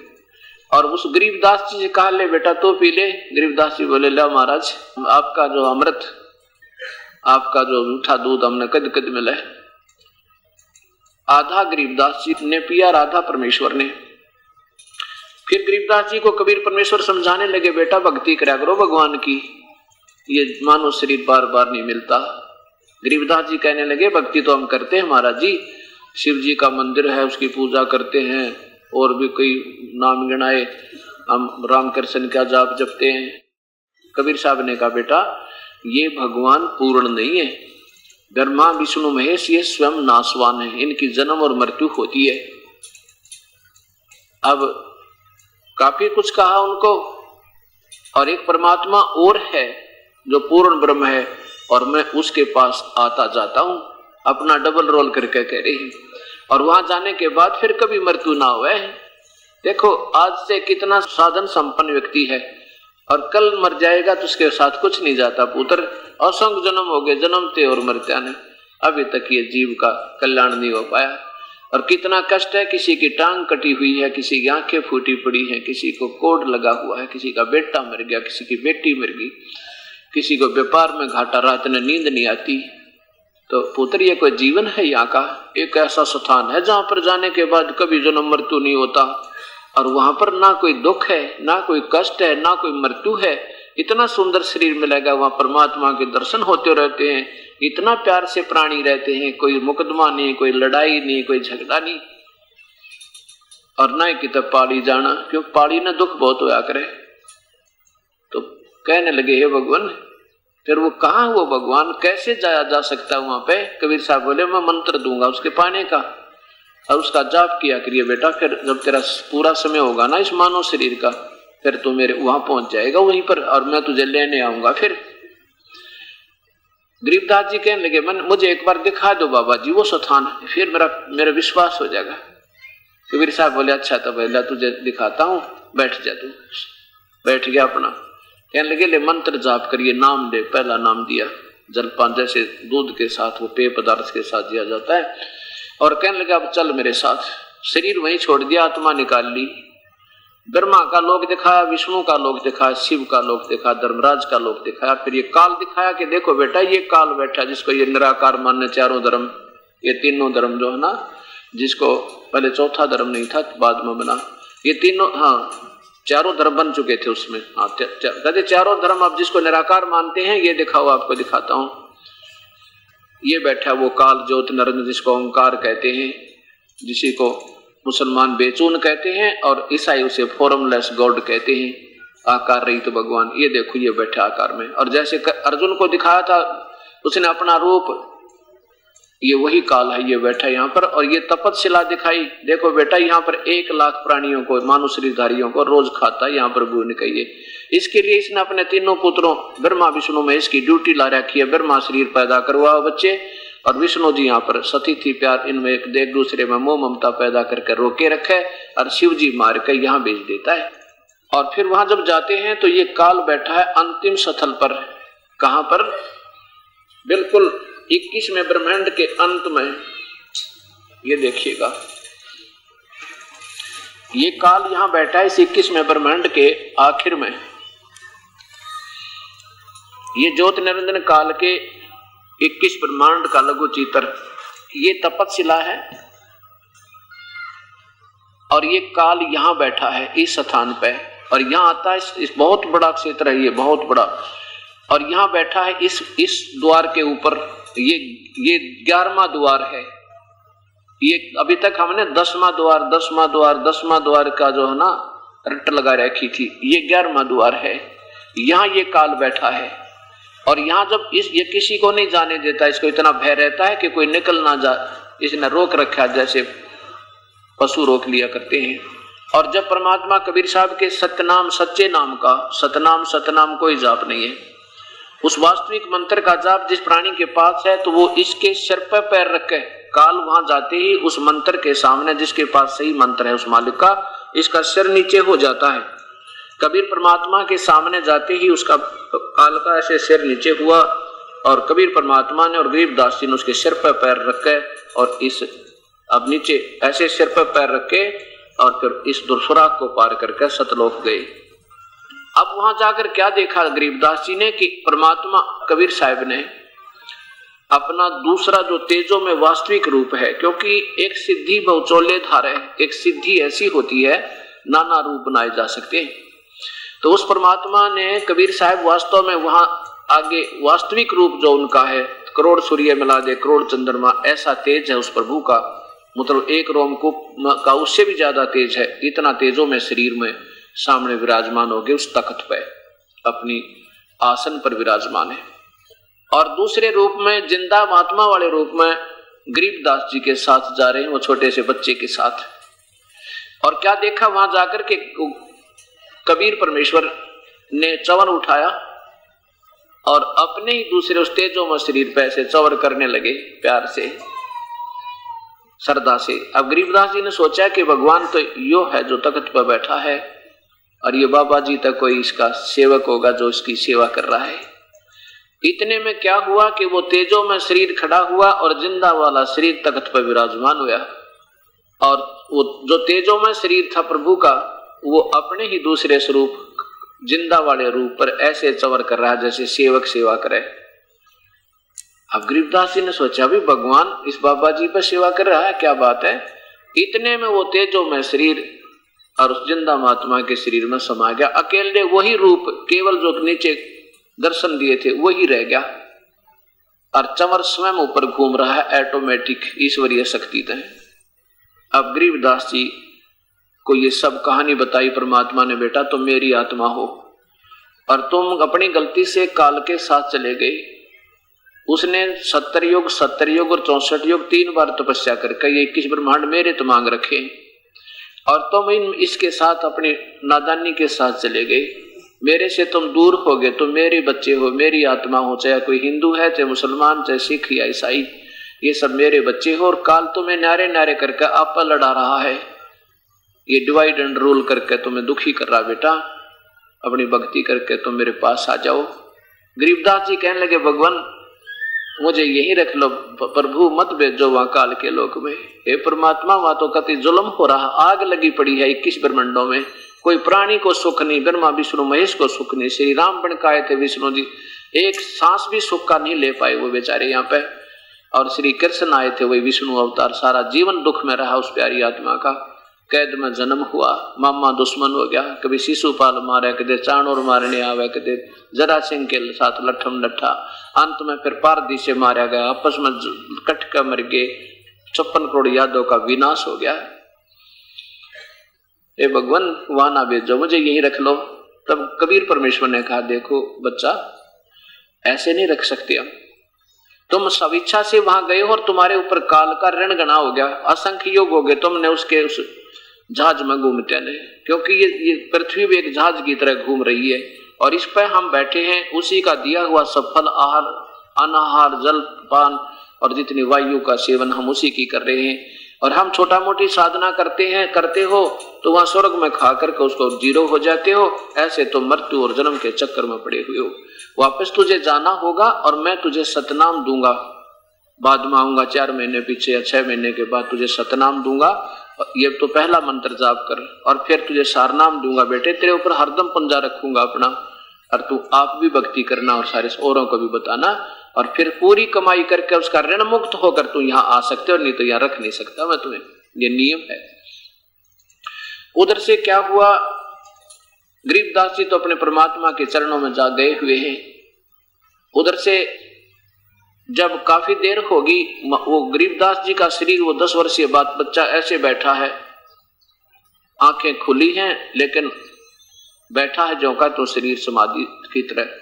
B: और उस गरीबदास जी से कहा ले बेटा तो पी ले। गरीबदास जी बोले ला महाराज, आपका जो अमृत, आपका जो मीठा दूध हमने कद कद मिला है। आधा गरीबदास जी ने पिया, आधा परमेश्वर ने। फिर गरीबदास जी को कबीर परमेश्वर समझाने लगे, बेटा भक्ति करा करो भगवान की, ये मानव शरीर बार बार नहीं मिलता। गरीबदास जी कहने लगे भक्ति तो हम करते हैं महाराज जी, शिव जी का मंदिर है उसकी पूजा करते हैं, और भी कई नाम गिनाए, हम राम कृष्ण का जाप जपते हैं। कबीर साहब ने कहा बेटा ये भगवान पूर्ण नहीं है, ब्रह्मा विष्णु महेश ये स्वयं नाशवान है, इनकी जन्म और मृत्यु होती है। अब काफी कुछ कहा उनको, और एक परमात्मा और है जो पूर्ण ब्रह्म है, और मैं उसके पास आता जाता हूं, अपना डबल रोल करके कह रही, और वहां जाने के बाद फिर कभी मृत्यु ना हुआ है। देखो आज से कितना साधन संपन्न व्यक्ति है, और कल मर जाएगा तो उसके साथ कुछ नहीं जाता पुत्र। असंख्य जन्म हो गए, जन्मते और मरते ने, अभी तक ये जीव का कल्याण नहीं हो पाया। और कितना कष्ट है, किसी की टांग कटी हुई है, किसी की आंखें फूटी पड़ी हैं, किसी को कोड लगा हुआ है, किसी का बेटा मर गया, किसी की बेटी मर गई, किसी को व्यापार में घाटा, रात में नींद नहीं आती। तो पुत्र ये कोई जीवन है? यहाँ का एक ऐसा स्थान है जहां पर जाने के बाद कभी जन्म मृत्यु नहीं होता, और वहां पर ना कोई दुख है, ना कोई कष्ट है, ना कोई मृत्यु है। इतना सुंदर शरीर मिलेगा, वहां परमात्मा के दर्शन होते रहते हैं, इतना प्यार से प्राणी रहते हैं, कोई मुकदमा नहीं, कोई लड़ाई नहीं, कोई झगड़ा नहीं। और ना कि तब पाड़ी जाना, क्यों पाड़ी ना दुख बहुत होया करे। तो कहने लगे हे भगवान, फिर वो कहाँ वो भगवान, कैसे जाया जा सकता है वहां पे? कबीर साहब बोले मैं मंत्र दूंगा उसके पाने का, और उसका जाप किया करिए बेटा, फिर जब तेरा पूरा समय होगा ना इस मानव शरीर का, फिर तू मेरे वहां पहुंच जाएगा वहीं पर, और मैं तुझे लेने आऊंगा। फिर गरीबदास जी कहने लगे मन मुझे एक बार दिखा दो बाबा जी वो स्थान, फिर मेरा विश्वास हो जाएगा। कबीर साहब बोले अच्छा तो पहले तुझे दिखाता हूँ, बैठ जा। तू बैठ गया अपना, कहने लगे ले मंत्र जाप करिए, नाम दे। पहला नाम दिया, जलपान जैसे दूध के साथ वो पेय पदार्थ के साथ दिया जाता है, और कहने लगा अब चल मेरे साथ। शरीर वहीं छोड़ दिया, आत्मा निकाल ली। ब्रह्मा का लोक दिखाया, विष्णु का लोक दिखाया, शिव का लोक दिखाया, धर्मराज का लोक दिखाया, फिर ये काल दिखाया कि देखो बेटा ये काल बैठा जिसको ये निराकार मान्य चारों धर्म, ये तीनों धर्म जो है ना, जिसको पहले चौथा धर्म नहीं था बाद में बना, ये तीनों, हाँ चारों धर्म बन चुके थे उसमें। हाँ कहते चारों धर्म अब जिसको निराकार मानते हैं ये दिखाओ, आपको दिखाता हूं। ये बैठा वो काल ज्योत नरेंद्र जिसको ओंकार कहते हैं, जिसी को मुसलमान बेचून कहते हैं और ईसाई उसे फॉर्मलेस गॉड कहते हैं, आकार रहित तो भगवान। ये देखो ये बैठा आकार में, और जैसे अर्जुन को दिखाया था उसने अपना रूप ये वही काल है, ये बैठा यहाँ पर। और ये तपतशिला दिखाई, देखो बेटा यहाँ पर 1 लाख प्राणियों को, मानुष शरीरधारियों को रोज खाता है यहाँ पर भून कहिए। इसके लिए इसने अपने तीनों पुत्रों ब्रह्मा विष्णु महेश की ड्यूटी ला रखी है। ब्रह्मा शरीर पैदा करवाओ बच्चे, और विष्णु जी यहाँ पर सती थी प्यार, इनमें एक दूसरे में मोह ममता पैदा करके रोके रखे, और शिव जी मार कर यहाँ भेज देता है। और फिर वहां जब जाते हैं तो ये काल बैठा है अंतिम स्थल पर। कहां पर? बिल्कुल 21वें ब्रह्मांड के अंत में। ये देखिएगा, ये काल यहां बैठा है इस 21वें ब्रह्मांड के आखिर में। ये ज्योत निरंजन काल के 21 ब्रह्मांड का लघु चित्र, ये तपतशिला है। और ये काल यहां बैठा है इस स्थान पे, और यहां आता है इस बहुत बड़ा क्षेत्र है, ये बहुत बड़ा। और यहां बैठा है इस द्वार के ऊपर। ये 11वां द्वार है। ये अभी तक हमने 10वां द्वार का जो है ना रट लगा रखी थी, ये 11वां द्वार है। यहां ये काल बैठा है। और यहां जब ये किसी को नहीं जाने देता, इसको इतना भय रहता है कि कोई निकल ना जा, इसने रोक रखा जैसे पशु रोक लिया करते हैं। और जब परमात्मा कबीर साहब के सतनाम सच्चे नाम का, सतनाम कोई जाप नहीं है, उस वास्तविक मंत्र का जाप जिस प्राणी के पास है, तो वो इसके सिर पर पैर रख के काल वहां जाते ही उस मंत्र के सामने, जिसके पास सही मंत्र है उस मालिक का, इसका सिर नीचे हो जाता है। कबीर परमात्मा के सामने जाते ही उसका काल का ऐसे सिर नीचे हुआ, और कबीर परमात्मा ने और गरीबदास जी ने उसके सिर पर पैर रखे, और इस अब नीचे ऐसे सिर पर पैर रखे, और फिर इस दुर्सुराग को पार करके सतलोक गए। अब वहां जाकर क्या देखा गरीबदास जी ने कि परमात्मा कबीर साहब ने अपना दूसरा जो तेजों में वास्तविक रूप है, क्योंकि एक सिद्धि बहुचोले धार है, एक सिद्धि ऐसी होती है नाना रूप बनाए जा सकते हैं। तो उस परमात्मा ने कबीर साहब वास्तव में वहां आगे वास्तविक रूप जो उनका है, करोड़ सूर्य मिला दे करोड़ चंद्रमा, ऐसा तेज है उस प्रभु का, मतलब एक रोमकूप का उससे भी ज्यादा तेज है। इतना तेजों में शरीर में सामने विराजमान हो गए, उस तख्त पे अपनी आसन पर विराजमान है। और दूसरे रूप में जिंदा महात्मा वाले रूप में गरीबदास जी के साथ जा रहे हैं, वो छोटे से बच्चे के साथ। और क्या देखा वहां जाकर के कबीर परमेश्वर ने चवन उठाया और अपने ही दूसरे उस तेजों में शरीर पे ऐसे चवर करने लगे प्यार से, श्रद्धा से। अब गरीबदास जी ने सोचा कि भगवान तो यो है जो तख्त पर बैठा है, और ये बाबा जी तक कोई इसका सेवक होगा जो इसकी सेवा कर रहा है। इतने में क्या हुआ कि वो तेजों में शरीर खड़ा हुआ और जिंदा वाला शरीर तख्त पर विराजमान हुआ, और वो जो तेजों में शरीर था प्रभु का, वो अपने ही दूसरे स्वरूप जिंदा वाले रूप पर ऐसे चवर कर रहा है जैसे सेवक सेवा करे। अब गरीबदास जी ने सोचा भी भगवान इस बाबा जी पर सेवा कर रहा है, क्या बात है। इतने में वो तेजों में शरीर और उस जिंदा महात्मा के शरीर में समा गया। अकेले वही रूप, केवल जो नीचे दर्शन दिए थे वही रह गया, और चंवर स्वयं ऊपर घूम रहा है, ऑटोमेटिक ईश्वरीय शक्ति है। अब गरीबदास जी को ये सब कहानी बताई परमात्मा ने, बेटा तुम मेरी आत्मा हो और तुम अपनी गलती से काल के साथ चले गए। उसने 70 युग और 64 युग 3 बार तपस्या करके ये 21 ब्रह्मांड मेरे तो मांग रखे, और तुम इसके साथ अपनी नादानी के साथ चले गए। मेरे से तुम दूर हो गए, तुम मेरे बच्चे हो, मेरी आत्मा हो, चाहे कोई हिंदू है, चाहे मुसलमान, चाहे सिख या ईसाई, ये सब मेरे बच्चे हो। और काल तुम्हें नारे नारे करके आप पर लड़ा रहा है, ये डिवाइड एंड रूल करके तुम्हें दुखी कर रहा। बेटा अपनी भक्ति करके तुम मेरे पास आ जाओ। गरीबदास जी कहने लगे भगवान मुझे यही रख लो, प्रभु मत भेजो वहां काल के लोक में। हे परमात्मा वहां तो कति जुल्म हो रहा, आग लगी पड़ी है 21 ब्रह्मांडों में, कोई प्राणी को सुख नहीं, ब्रह्मा विष्णु महेश को सुख नहीं। श्री राम बन के आए थे विष्णु जी, एक सांस भी सुख का नहीं ले पाए वो बेचारे यहाँ पे। और श्री कृष्ण आए थे वही विष्णु अवतार, सारा जीवन दुख में रहा उस प्यारी आत्मा का। कैद में जन्म हुआ, मामा दुश्मन हो गया, कभी शिशुपाल मारे, कदे चाणूर मारने आवे, कदे जरा सिंह के साथ लठम लट्ठा, अंत में फिर पारदी से मारा गया, आपस में कट कर मर गए। 56 करोड़ यादव का विनाश हो गया। ए भगवान वहां ना भेजो, मुझे यही रख लो। तब कबीर परमेश्वर ने कहा देखो बच्चा ऐसे नहीं रख सकते हम, तुम स्वेच्छा से वहां गए हो और तुम्हारे ऊपर काल का ऋण गणा हो गया, असंख्य योग हो गए तुमने उसके उस जहाज में घूमते ने, क्योंकि ये पृथ्वी भी एक जहाज की तरह घूम रही है और इस पर हम बैठे हैं, उसी का दिया हुआ सफल आहार, अनाहार, जल पान और जितनी वायु का सेवन हम उसी की कर रहे हैं। और हम छोटा मोटी साधना करते हो तो वहां स्वर्ग में खा करके उसको जीरो हो जाते हो। ऐसे तो मृत्यु और जन्म के चक्कर में पड़े हुए हो। वापस तुझे जाना होगा और मैं तुझे सतनाम दूंगा, बाद में आऊंगा 4 महीने पीछे या 6 महीने के बाद तुझे सतनाम दूंगा। ये तो पहला मंत्र जाप कर और फिर तुझे सारनाम दूंगा बेटे, तेरे ऊपर हरदम पंजा रखूंगा अपना, और तू आप भी भक्ति करना और सारे औरों को भी बताना, और फिर पूरी कमाई करके उसका ऋण मुक्त होकर तू यहाँ आ सकते हो, नहीं तो यहाँ रख नहीं सकता मैं तुम्हें, ये नियम है। उधर से क्या हुआ, गरीबदास जी तो अपने परमात्मा के चरणों में जा गए हुए हैं। उधर से जब काफी देर होगी, वो गरीबदास जी का शरीर, वो 10 वर्षीय बच्चा ऐसे बैठा है, आंखें खुली हैं लेकिन बैठा है जो का तो शरीर समाधि की तरह।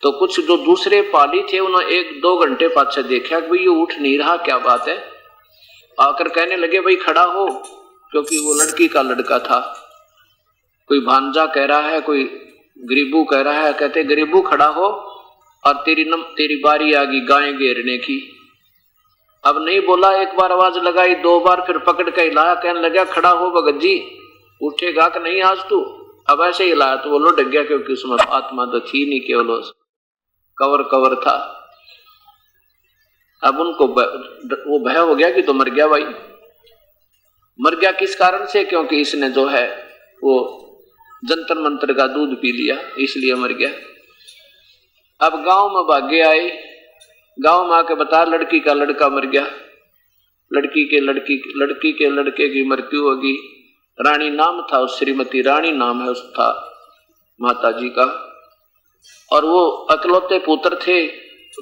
B: तो कुछ जो दूसरे पाली थे उन्होंने 1-2 घंटे पाछे देखा कि भाई ये उठ नहीं रहा, क्या बात है। आकर कहने लगे भाई खड़ा हो, क्योंकि वो लड़की का लड़का था। कोई भांजा कह रहा है, कोई गरीबू कह रहा है, कहते गरीबू खड़ा हो और तेरी बारी आ गई गायें घेरने की। अब नहीं बोला, एक बार आवाज लगाई, 2 बार, फिर पकड़ के हिलाया, कहने लगा खड़ा हो भगत जी, उठेगा कि नहीं आज तू। अब ऐसे ही हिलाया तो वो लुढ़क गया, क्योंकि उसमें आत्मा तो थी नहीं, केवल कवर था। अब उनको वो भय हो गया कि तो मर गया भाई। मर गया किस कारण से, क्योंकि इसने जो है वो जंतर मंत्र का दूध पी लिया, इसलिए मर गया। अब गांव में भागे आए, गांव में आके बता लड़की का लड़का मर गया, लड़की के लड़के की मृत्यु होगी। रानी नाम था उस, श्रीमती रानी नाम है उस था माता जी का। और वो अकलौते पुत्र थे,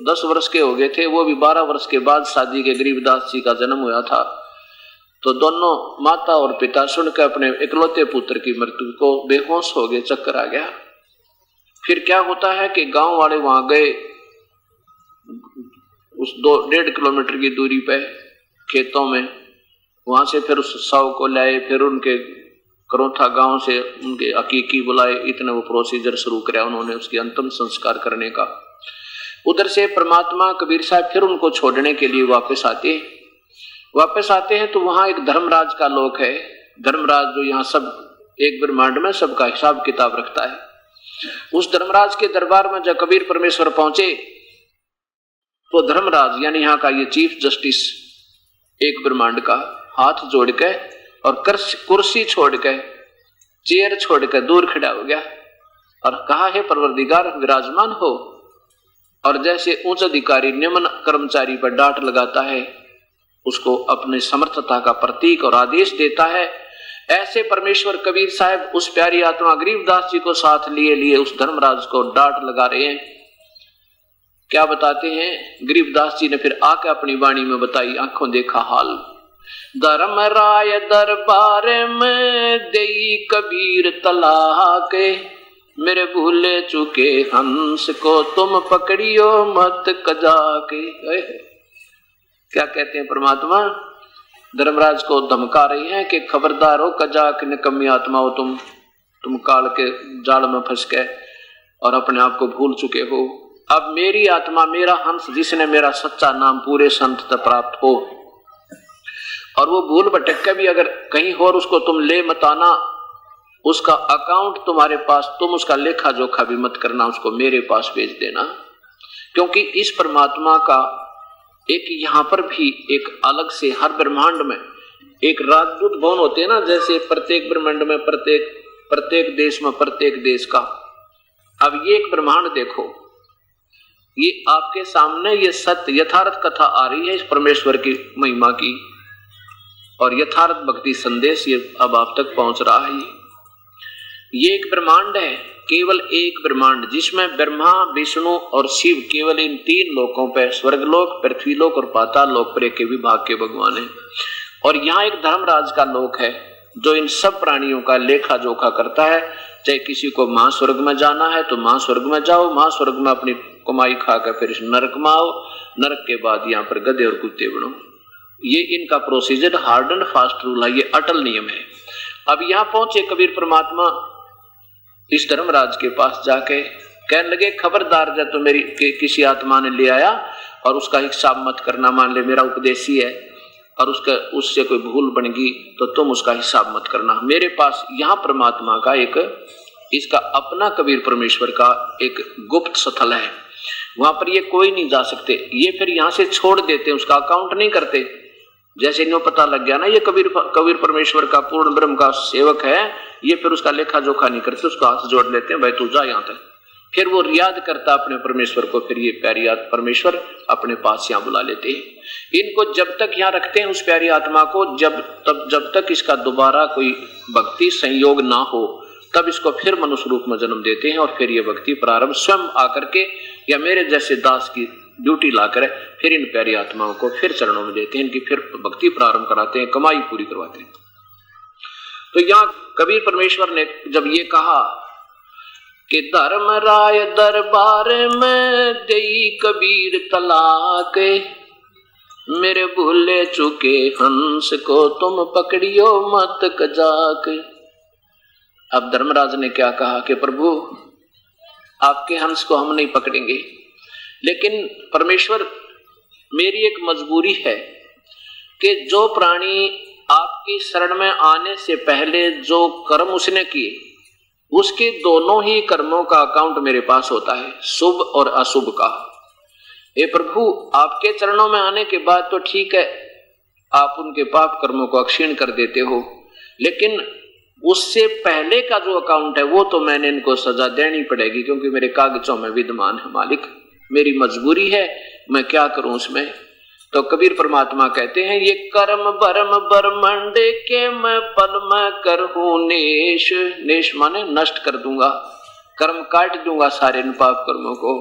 B: 10 वर्ष के हो गए थे, वो भी 12 वर्ष के बाद शादी के गरीबदास जी का जन्म हुआ था। तो दोनों माता और पिता सुनकर अपने इकलौते पुत्र की मृत्यु को बेहोश हो गए, चक्कर आ गया। फिर क्या होता है कि गांव वाले वहां गए, उस 1.5 किलोमीटर की दूरी पे खेतों में, वहां से फिर उस शव को लाए, फिर उनके करोथा गांव से उनके हकीकी बुलाए, इतने वो प्रोसीजर शुरू किया उन्होंने उसकी अंतिम संस्कार करने का। उधर से परमात्मा कबीर साहब फिर उनको छोड़ने के लिए वापस आते हैं तो वहां एक धर्मराज का लोक है। धर्मराज जो यहाँ सब एक ब्रह्मांड में सबका हिसाब किताब रखता है। उस धर्मराज के दरबार में जब कबीर परमेश्वर पहुंचे तो धर्मराज यानी यहाँ का ये चीफ जस्टिस एक ब्रह्मांड का हाथ जोड़ के और कुर्सी छोड़ के, चेयर छोड़ के दूर खड़ा हो गया और कहा है परवरदिगार विराजमान हो। और जैसे उच्च अधिकारी निम्न कर्मचारी पर डांट लगाता है, उसको अपने समर्थता का प्रतीक और आदेश देता है, ऐसे परमेश्वर कबीर साहब उस प्यारी आत्मा गरीबदास जी को साथ लिए उस धर्मराज को डांट लगा रहे हैं। क्या बताते हैं गरीबदास जी ने फिर आके अपनी वाणी में बताई, आंखों देखा हाल। धर्मराय दरबार में देई कबीर तलाह के, मेरे भूले चुके हंस को तुम पकड़ियो मत कजा के। क्या कहते हैं परमात्मा, धर्मराज को धमका रही हैं कि खबरदार हो कजा के निकम्मी आत्मा हो, तुम काल के जाल में फंस गए और अपने आप को भूल चुके हो। अब मेरी आत्मा, मेरा हंस, जिसने मेरा सच्चा नाम पूरे संत तक प्राप्त हो, और वो भूल भटक के भी अगर कहीं और उसको तुम ले मत आना, उसका अकाउंट तुम्हारे पास, तुम उसका लेखा जोखा भी मत करना, उसको मेरे पास भेज देना। क्योंकि इस परमात्मा का एक यहाँ पर भी एक अलग से हर ब्रह्मांड में एक राजदूत भवन होते हैं ना, जैसे प्रत्येक ब्रह्मांड में प्रत्येक देश में प्रत्येक देश का। अब ये एक ब्रह्मांड देखो, ये आपके सामने ये सत्य यथार्थ कथा आ रही है इस परमेश्वर की महिमा की, और यथार्थ भक्ति संदेश ये अब आप तक पहुंच रहा है। ये एक ब्रह्मांड है, केवल एक ब्रह्मांड, जिसमें ब्रह्मा विष्णु और शिव केवल इन 3 लोकों पर, स्वर्गलोक, पृथ्वीलोक और पाताल लोक पर एक विभाग के भगवान है। और यहाँ एक धर्मराज का लोक है जो इन सब प्राणियों का लेखा जोखा करता है। चाहे किसी को महास्वर्ग में जाना है तो महास्वर्ग में जाओ, महास्वर्ग में अपनी कमाई खाकर फिर नरक में आओ, नरक के बाद यहाँ पर गधे और कुत्ते बनो। ये इनका procedure hard and fast rule है, ये अटल नियम है। अब यहाँ पहुंचे कबीर परमात्मा इस धर्मराज के पास जाके कहने लगे, खबरदार जब तो मेरी किसी आत्मा ने ले आया और उसका हिसाब मत करना, मान ले मेरा उपदेश ही है और उससे कोई भूल बन गई तो तुम उसका हिसाब मत करना। मेरे पास यहाँ परमात्मा का एक इसका अपना कबीर परमेश्वर का एक गुप्त स्थल है, वहां पर ये कोई नहीं जा सकते। ये फिर यहाँ से छोड़ देते, उसका अकाउंट नहीं करते। जैसे इन्हें पता लग गया ना ये कबीर परमेश्वर का पूर्ण ब्रह्म का सेवक है, ये फिर उसका लेखा जोखा नहीं करते, उसका हाथ जोड़ लेते हैं, भाई तू जा यहाँ तक। फिर वो याद करता अपने परमेश्वर को, फिर ये प्यारी परमेश्वर अपने पास यहाँ बुला लेते हैं। इनको जब तक यहाँ रखते हैं उस प्यारी आत्मा को, जब तक इसका दोबारा कोई भक्ति संयोग ना हो तब इसको फिर मनुष्य रूप में जन्म देते हैं और फिर ये भक्ति प्रारंभ स्वयं आकर के या मेरे जैसे दास की ड्यूटी लाकर फिर इन प्यारी आत्माओं को फिर चरणों में देते हैं, इनकी फिर भक्ति प्रारंभ कराते हैं, कमाई पूरी करवाते हैं। तो यहाँ कबीर परमेश्वर ने जब ये कहा कि धर्मराय दरबार में देई कबीर तलाक, मेरे भूले चुके हंस को तुम पकड़ियो मत कजाक। अब धर्मराज ने क्या कहा कि प्रभु आपके हंस को हम नहीं पकड़ेंगे, लेकिन परमेश्वर मेरी एक मजबूरी है कि जो प्राणी आपकी शरण में आने से पहले जो कर्म उसने किए उसके दोनों ही कर्मों का अकाउंट मेरे पास होता है, शुभ और अशुभ का। हे प्रभु आपके चरणों में आने के बाद तो ठीक है, आप उनके पाप कर्मों को अक्षीण कर देते हो, लेकिन उससे पहले का जो अकाउंट है वो तो मैंने इनको सजा देनी पड़ेगी, क्योंकि मेरे कागजों में विद्यमान है मालिक, मेरी मजबूरी है, मैं क्या करूं उसमें। तो कबीर परमात्मा कहते हैं ये कर्म बरम बरमंड के मैं पल में करहूं नेश, नेश माने नष्ट कर दूंगा, कर्म काट दूंगा सारे इन पाप कर्मों को।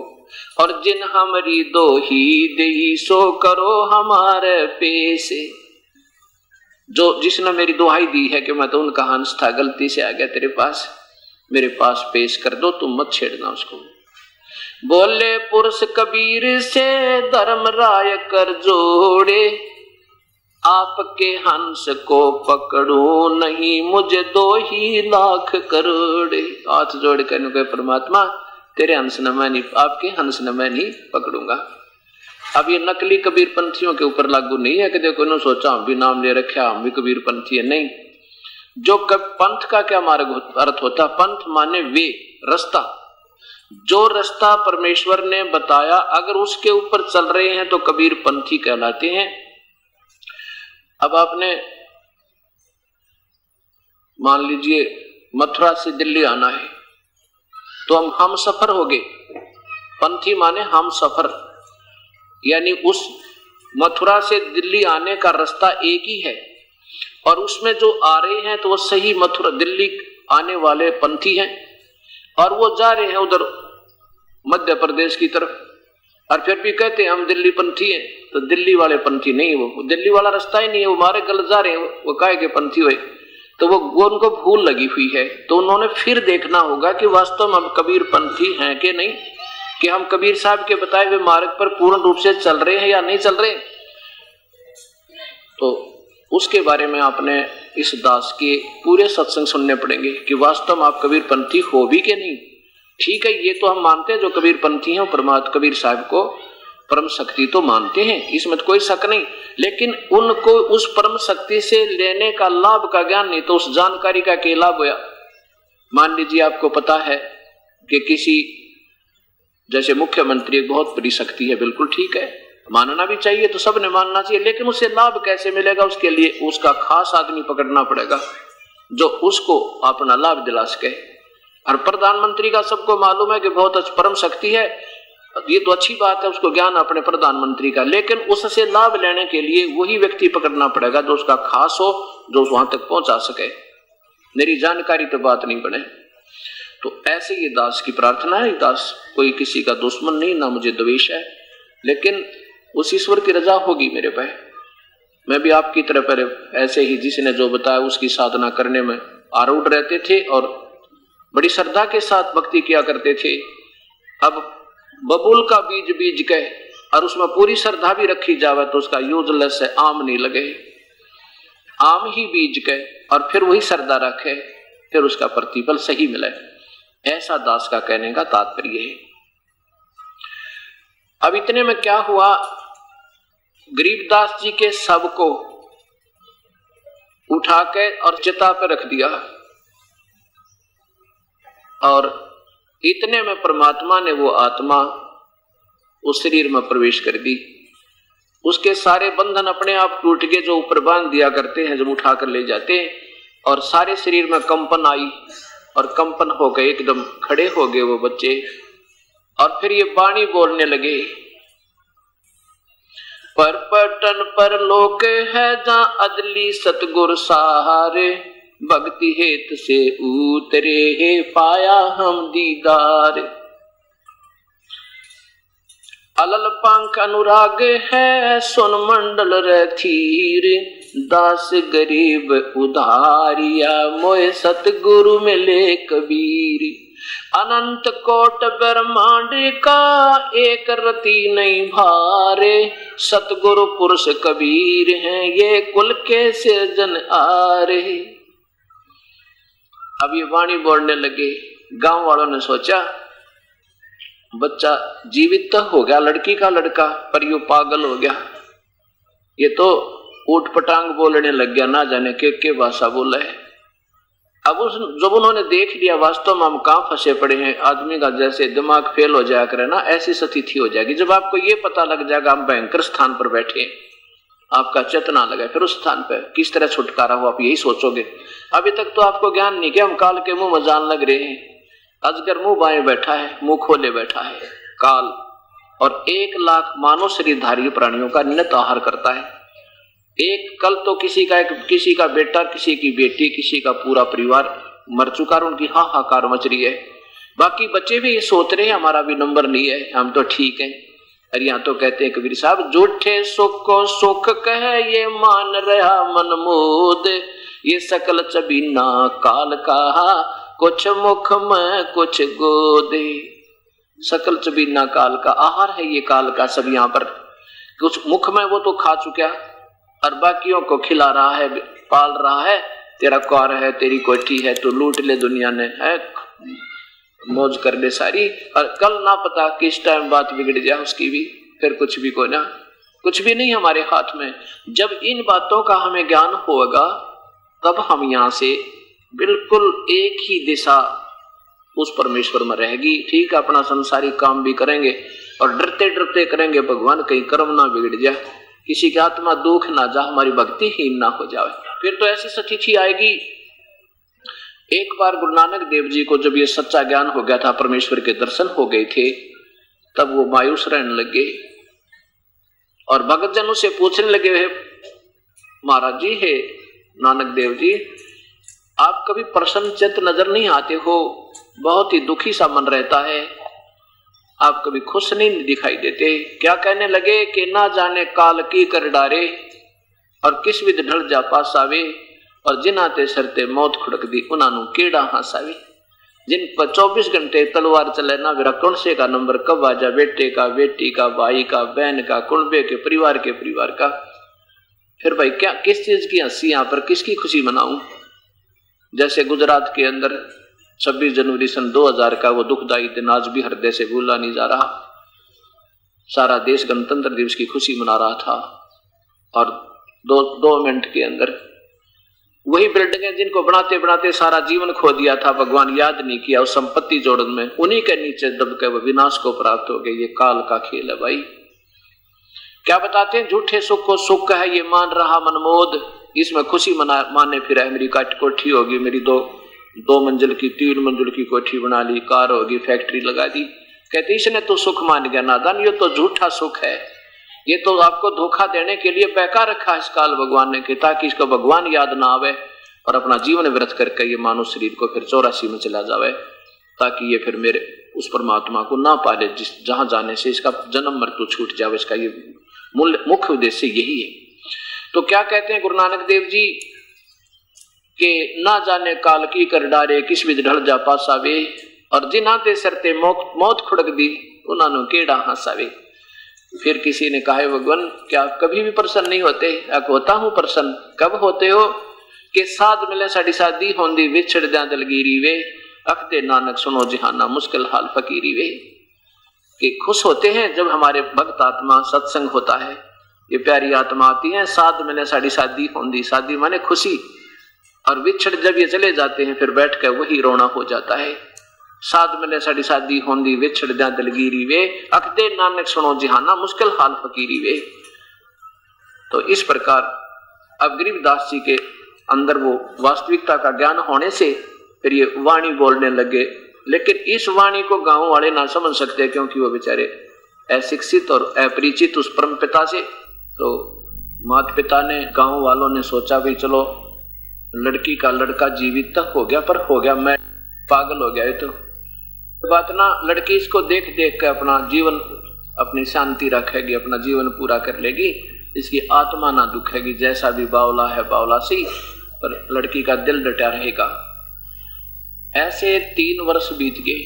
B: और जिन हमारी दो ही देही सो करो हमारे पेश, जो जिसने मेरी दुहाई दी है कि मैं तो उनका हंस था, गलती से आ गया तेरे पास, मेरे पास पेश कर दो, तुम मत छेड़ना उसको। बोले पुरुष कबीर से धर्मराय कर जोड़े, आपके हंस को पकड़ो नहीं मुझे 2 ही लाख करोड़े। हाथ जोड़ कर कहे परमात्मा तेरे हंस न मैं नहीं, आपके हंस न मैं नहीं पकड़ूंगा। अब ये नकली कबीर पंथियों के ऊपर लागू नहीं है कि देखो इन्होंने सोचा हम भी नाम ले रखा हम भी कबीर पंथी है, नहीं। जो पंथ का क्या मार्ग अर्थ होता, पंथ माने वे रास्ता, जो रास्ता परमेश्वर ने बताया अगर उसके ऊपर चल रहे हैं तो कबीर पंथी कहलाते हैं। अब आपने मान लीजिए मथुरा से दिल्ली आना है तो हम सफर हो गए, पंथी माने हम सफर, यानी उस मथुरा से दिल्ली आने का रास्ता एक ही है और उसमें जो आ रहे हैं तो वो सही मथुरा दिल्ली आने वाले पंथी हैं और वो जा रहे हैं उधर मध्य प्रदेश की तरफ, और फिर भी कहते हैं हम दिल्ली पंथी हैं। तो दिल्ली वाले पंथी नहीं, वो दिल्ली वाला रास्ता ही नहीं है, वो हमारे गलत जा रहे हैं, वो काहे के पंथी हुए। तो वो उनको भूल लगी हुई है, तो उन्होंने फिर देखना होगा कि वास्तव में हम कबीर पंथी हैं कि नहीं, कि हम कबीर साहब के बताए हुए मार्ग पर पूर्ण रूप से चल रहे हैं या नहीं चल रहे। तो उसके बारे में आपने इस दास के पूरे सत्संग सुनने पड़ेंगे कि वास्तव में आप कबीर पंथी हो भी कि नहीं। ठीक है, ये तो हम मानते हैं जो कबीर पंथी हैं परमात्मा कबीर साहब को परम शक्ति तो मानते हैं, इसमें तो कोई शक नहीं, लेकिन उनको उस परम शक्ति से लेने का लाभ का ज्ञान नहीं, तो उस जानकारी का क्या लाभ होया। मान लीजिए आपको पता है कि किसी जैसे मुख्यमंत्री एक बहुत बड़ी शक्ति है, बिल्कुल ठीक है, मानना भी चाहिए, तो सबने मानना चाहिए, लेकिन उससे लाभ कैसे मिलेगा, उसके लिए उसका खास आदमी पकड़ना पड़ेगा जो उसको अपना लाभ दिला सके। और प्रधानमंत्री का सबको मालूम है कि बहुत परम शक्ति है, ये तो अच्छी बात है, उसको ज्ञान अपने प्रधानमंत्री का, लेकिन उससे लाभ लेने के लिए वही व्यक्ति पकड़ना पड़ेगा जो उसका खास हो, जो वहां तक पहुंचा सके, मेरी जानकारी तो बात नहीं बने। तो ऐसे ये दास की प्रार्थना है, दास कोई किसी का दुश्मन नहीं, ना मुझे द्वेष है, लेकिन उस ईश्वर की रजा होगी मेरे पे। मैं भी आपकी तरह पहले ऐसे ही जिसने जो बताया उसकी साधना करने में आरूढ़ रहते थे और बड़ी श्रद्धा के साथ भक्ति किया करते थे। अब बबूल का बीज बीज के और उसमें पूरी श्रद्धा भी रखी जावे तो उसका यूजलेस है, आम नहीं लगे। आम ही बीज के और फिर वही श्रद्धा रखे, फिर उसका प्रतिफल सही मिले। ऐसा दास का कहने का तात्पर्य है। अब इतने में क्या हुआ, गरीबदास जी के शव को उठा के और चिता पे रख दिया और इतने में परमात्मा ने वो आत्मा उस शरीर में प्रवेश कर दी। उसके सारे बंधन अपने आप टूट गए जो ऊपर बांध दिया करते हैं जब उठा कर ले जाते हैं, और सारे शरीर में कंपन आई और कंपन हो गए, एकदम खड़े हो गए वो बच्चे। और फिर ये वाणी बोलने लगे, पर पटन पर लोक है जहां अदली सतगुर सहारे, भक्ति हेत से उतरे हे पाया हम दीदार। अलल पंख अनुराग है सुन मंडल रथीर, दास गरीब उधारिया मोए सतगुरु मिले कबीर। अनंत कोट ब्रह्मांड का एक रति नहीं भारे, सतगुरु पुरुष कबीर हैं ये कुल के सिरजन आरे। अब ये वाणी बोलने लगे। गांव वालों ने सोचा बच्चा जीवित तो हो गया, लड़की का लड़का, पर यू पागल हो गया, ये तो ऊट पटांग बोलने लग गया, ना जाने के भाषा बोला है। अब जब उन्होंने देख लिया वास्तव में हम कहाँ फंसे पड़े हैं, आदमी का जैसे दिमाग फेल हो जाया करे ना, ऐसी स्थिति हो जाएगी। जब आपको ये पता लग जाएगा हम भयंकर स्थान पर बैठे हैं, आपका चेतना लगा, फिर उस स्थान पर किस तरह छुटकारा हो आप यही सोचोगे। अभी तक तो आपको ज्ञान नहीं कि हम काल के मुंह में जान लग रहे हैं। अजगर मुंह बाएं बैठा है, मुंह खोले बैठा है काल, और 1 लाख मानव शरीरधारी प्राणियों का नियत आहार करता है। एक कल तो किसी का बेटा, किसी की बेटी, किसी का पूरा परिवार मर चुका और उनकी हाहाकार मच रही है। बाकी बच्चे भी ये सोच रहे हैं हमारा भी नंबर नहीं है, हम तो ठीक हैं। और यहाँ तो कहते हैं कबीर साहब, झूठे सुख को सुख कहे ये मान रहा मन मोद, ये सकल चबीना काल का कुछ मुख में कुछ गोदे। सकल चबीना काल का आहार है ये काल का, सब यहाँ पर कुछ मुख में वो तो खा चुका और बाकियों को खिला रहा है, पाल रहा है। तेरा कार है, तेरी कोठी है, तो लूट ले दुनिया ने, है मौज कर ले सारी, और कल ना पता किस टाइम बात बिगड़ जाए उसकी भी, फिर कुछ भी को ना, कुछ भी नहीं हमारे हाथ में। जब इन बातों का हमें ज्ञान होगा तब हम यहाँ से बिल्कुल एक ही दिशा उस परमेश्वर में रहेगी। ठीक, अपना संसारी काम भी करेंगे और डरते डरते करेंगे, भगवान कहीं कर्म ना बिगड़ जाए, किसी की आत्मा दुख ना जा, हमारी भक्ति हीन ना हो जाए। फिर तो ऐसी स्थिति आएगी। एक बार गुरु नानक देव जी को जब ये सच्चा ज्ञान हो गया था, परमेश्वर के दर्शन हो गए थे, तब वो मायूस रहने लगे और भगत जनों से पूछने लगे, महाराज जी, है नानक देव जी, आप कभी प्रसन्न चित्त नजर नहीं आते हो, बहुत ही दुखी सा मन रहता है, आप कभी खुश नहीं दिखाई देते। क्या कहने लगे कि ना जाने काल की कर डारे और किस विध ढल जा पासावे, और जिनाते सरते मौत खुड़क दी उन्होंने केड़ा हंसावे। जिन पर 24 घंटे तलवार चले ना, मेरा कौन से का नंबर कब आ जा, बेटे का, बेटी का, भाई का, बहन का, कुनबे के, परिवार का। फिर भाई क्या किस चीज की हंसी यहाँ पर, किसकी खुशी मनाऊं। जैसे गुजरात के अंदर 26 जनवरी सन 2000 का वो दुखदायी दिन आज भी हृदय से भूला नहीं जा रहा। सारा देश गणतंत्र दिवस की खुशी मना रहा था और दो मिनट के अंदर वही बिल्डिंगें जिनको बनाते बनाते सारा जीवन खो दिया था, भगवान याद नहीं किया, उस संपत्ति जोड़न में उन्हीं के नीचे दब के वो विनाश को प्राप्त हो गए। ये काल का खेल है भाई। क्या बताते हैं, झूठे सुख को सुख है ये मान रहा मनमोद, इसमें खुशी माने फिर है, मेरी कोठी होगी, मेरी दो मंजिल की, 3 मंजिल की कोठी बना ली, कार होगी, फैक्ट्री लगा दी। कहते इसने तो सुख मान गया नादान, ये तो झूठा सुख है, ये तो आपको धोखा देने के लिए पैका रखा इस काल भगवान ने, ताकि इसको भगवान याद ना आवे और अपना जीवन व्यर्थ करके ये मानव शरीर को फिर 84 में चला जावे, ताकि ये फिर मेरे उस परमात्मा को ना पाले जिस जहां जाने से इसका जन्म मृत्यु छूट जावे। इसका ये मुख्य उद्देश्य यही है। तो क्या कहते हैं गुरु नानक देव जी के ना जाने काल की कर डारे किस विध ढल जा पासावे, और जिनाते सरते मौत खुड़क दी उन्होंने केड़ा हंसावे। फिर किसी ने कहा, भगवान क्या आप कभी भी प्रसन्न नहीं होते? होता हूं प्रसन्न। कब होते हो? कि साध मिले साड़ी शादी होंदी विछड़ जा दलगीरी वे, अखते नानक सुनो जहाना मुश्किल हाल फकीरी वे। कि खुश होते हैं जब हमारे भक्त आत्मा सत्संग होता है, ये प्यारी आत्मा आती है, साध मिले साड़ी शादी होंदी, शादी माने खुशी, और विछड़ जब ये चले जाते हैं फिर बैठ कर वही रोना हो जाता है। साध मिले साड़ी शादी होंदी विछड़ जा दलगीरी वे, अखते नानक सुनो जहाना मुश्किल हाल फकीरी वे। तो इस प्रकार अब गरीबदास जी के अंदर वो वास्तविकता का ज्ञान होने से फिर ये वाणी बोलने लगे। लेकिन इस वाणी को गांव वाले ना समझ सकते, क्योंकि वो बेचारे अशिक्षित और अपरिचित उस परम पिता से। तो माता पिता ने, गांव वालों ने सोचा भी चलो लड़की का लड़का जीवित तक हो गया, पर हो गया मैं पागल हो गया। ये तो बात ना, लड़की इसको देख देख कर अपना जीवन, अपनी शांति रखेगी, अपना जीवन पूरा कर लेगी, इसकी आत्मा ना दुखेगी। जैसा भी बावला है बावला सी, पर लड़की का दिल डटा रहेगा। ऐसे 3 वर्ष बीत गए।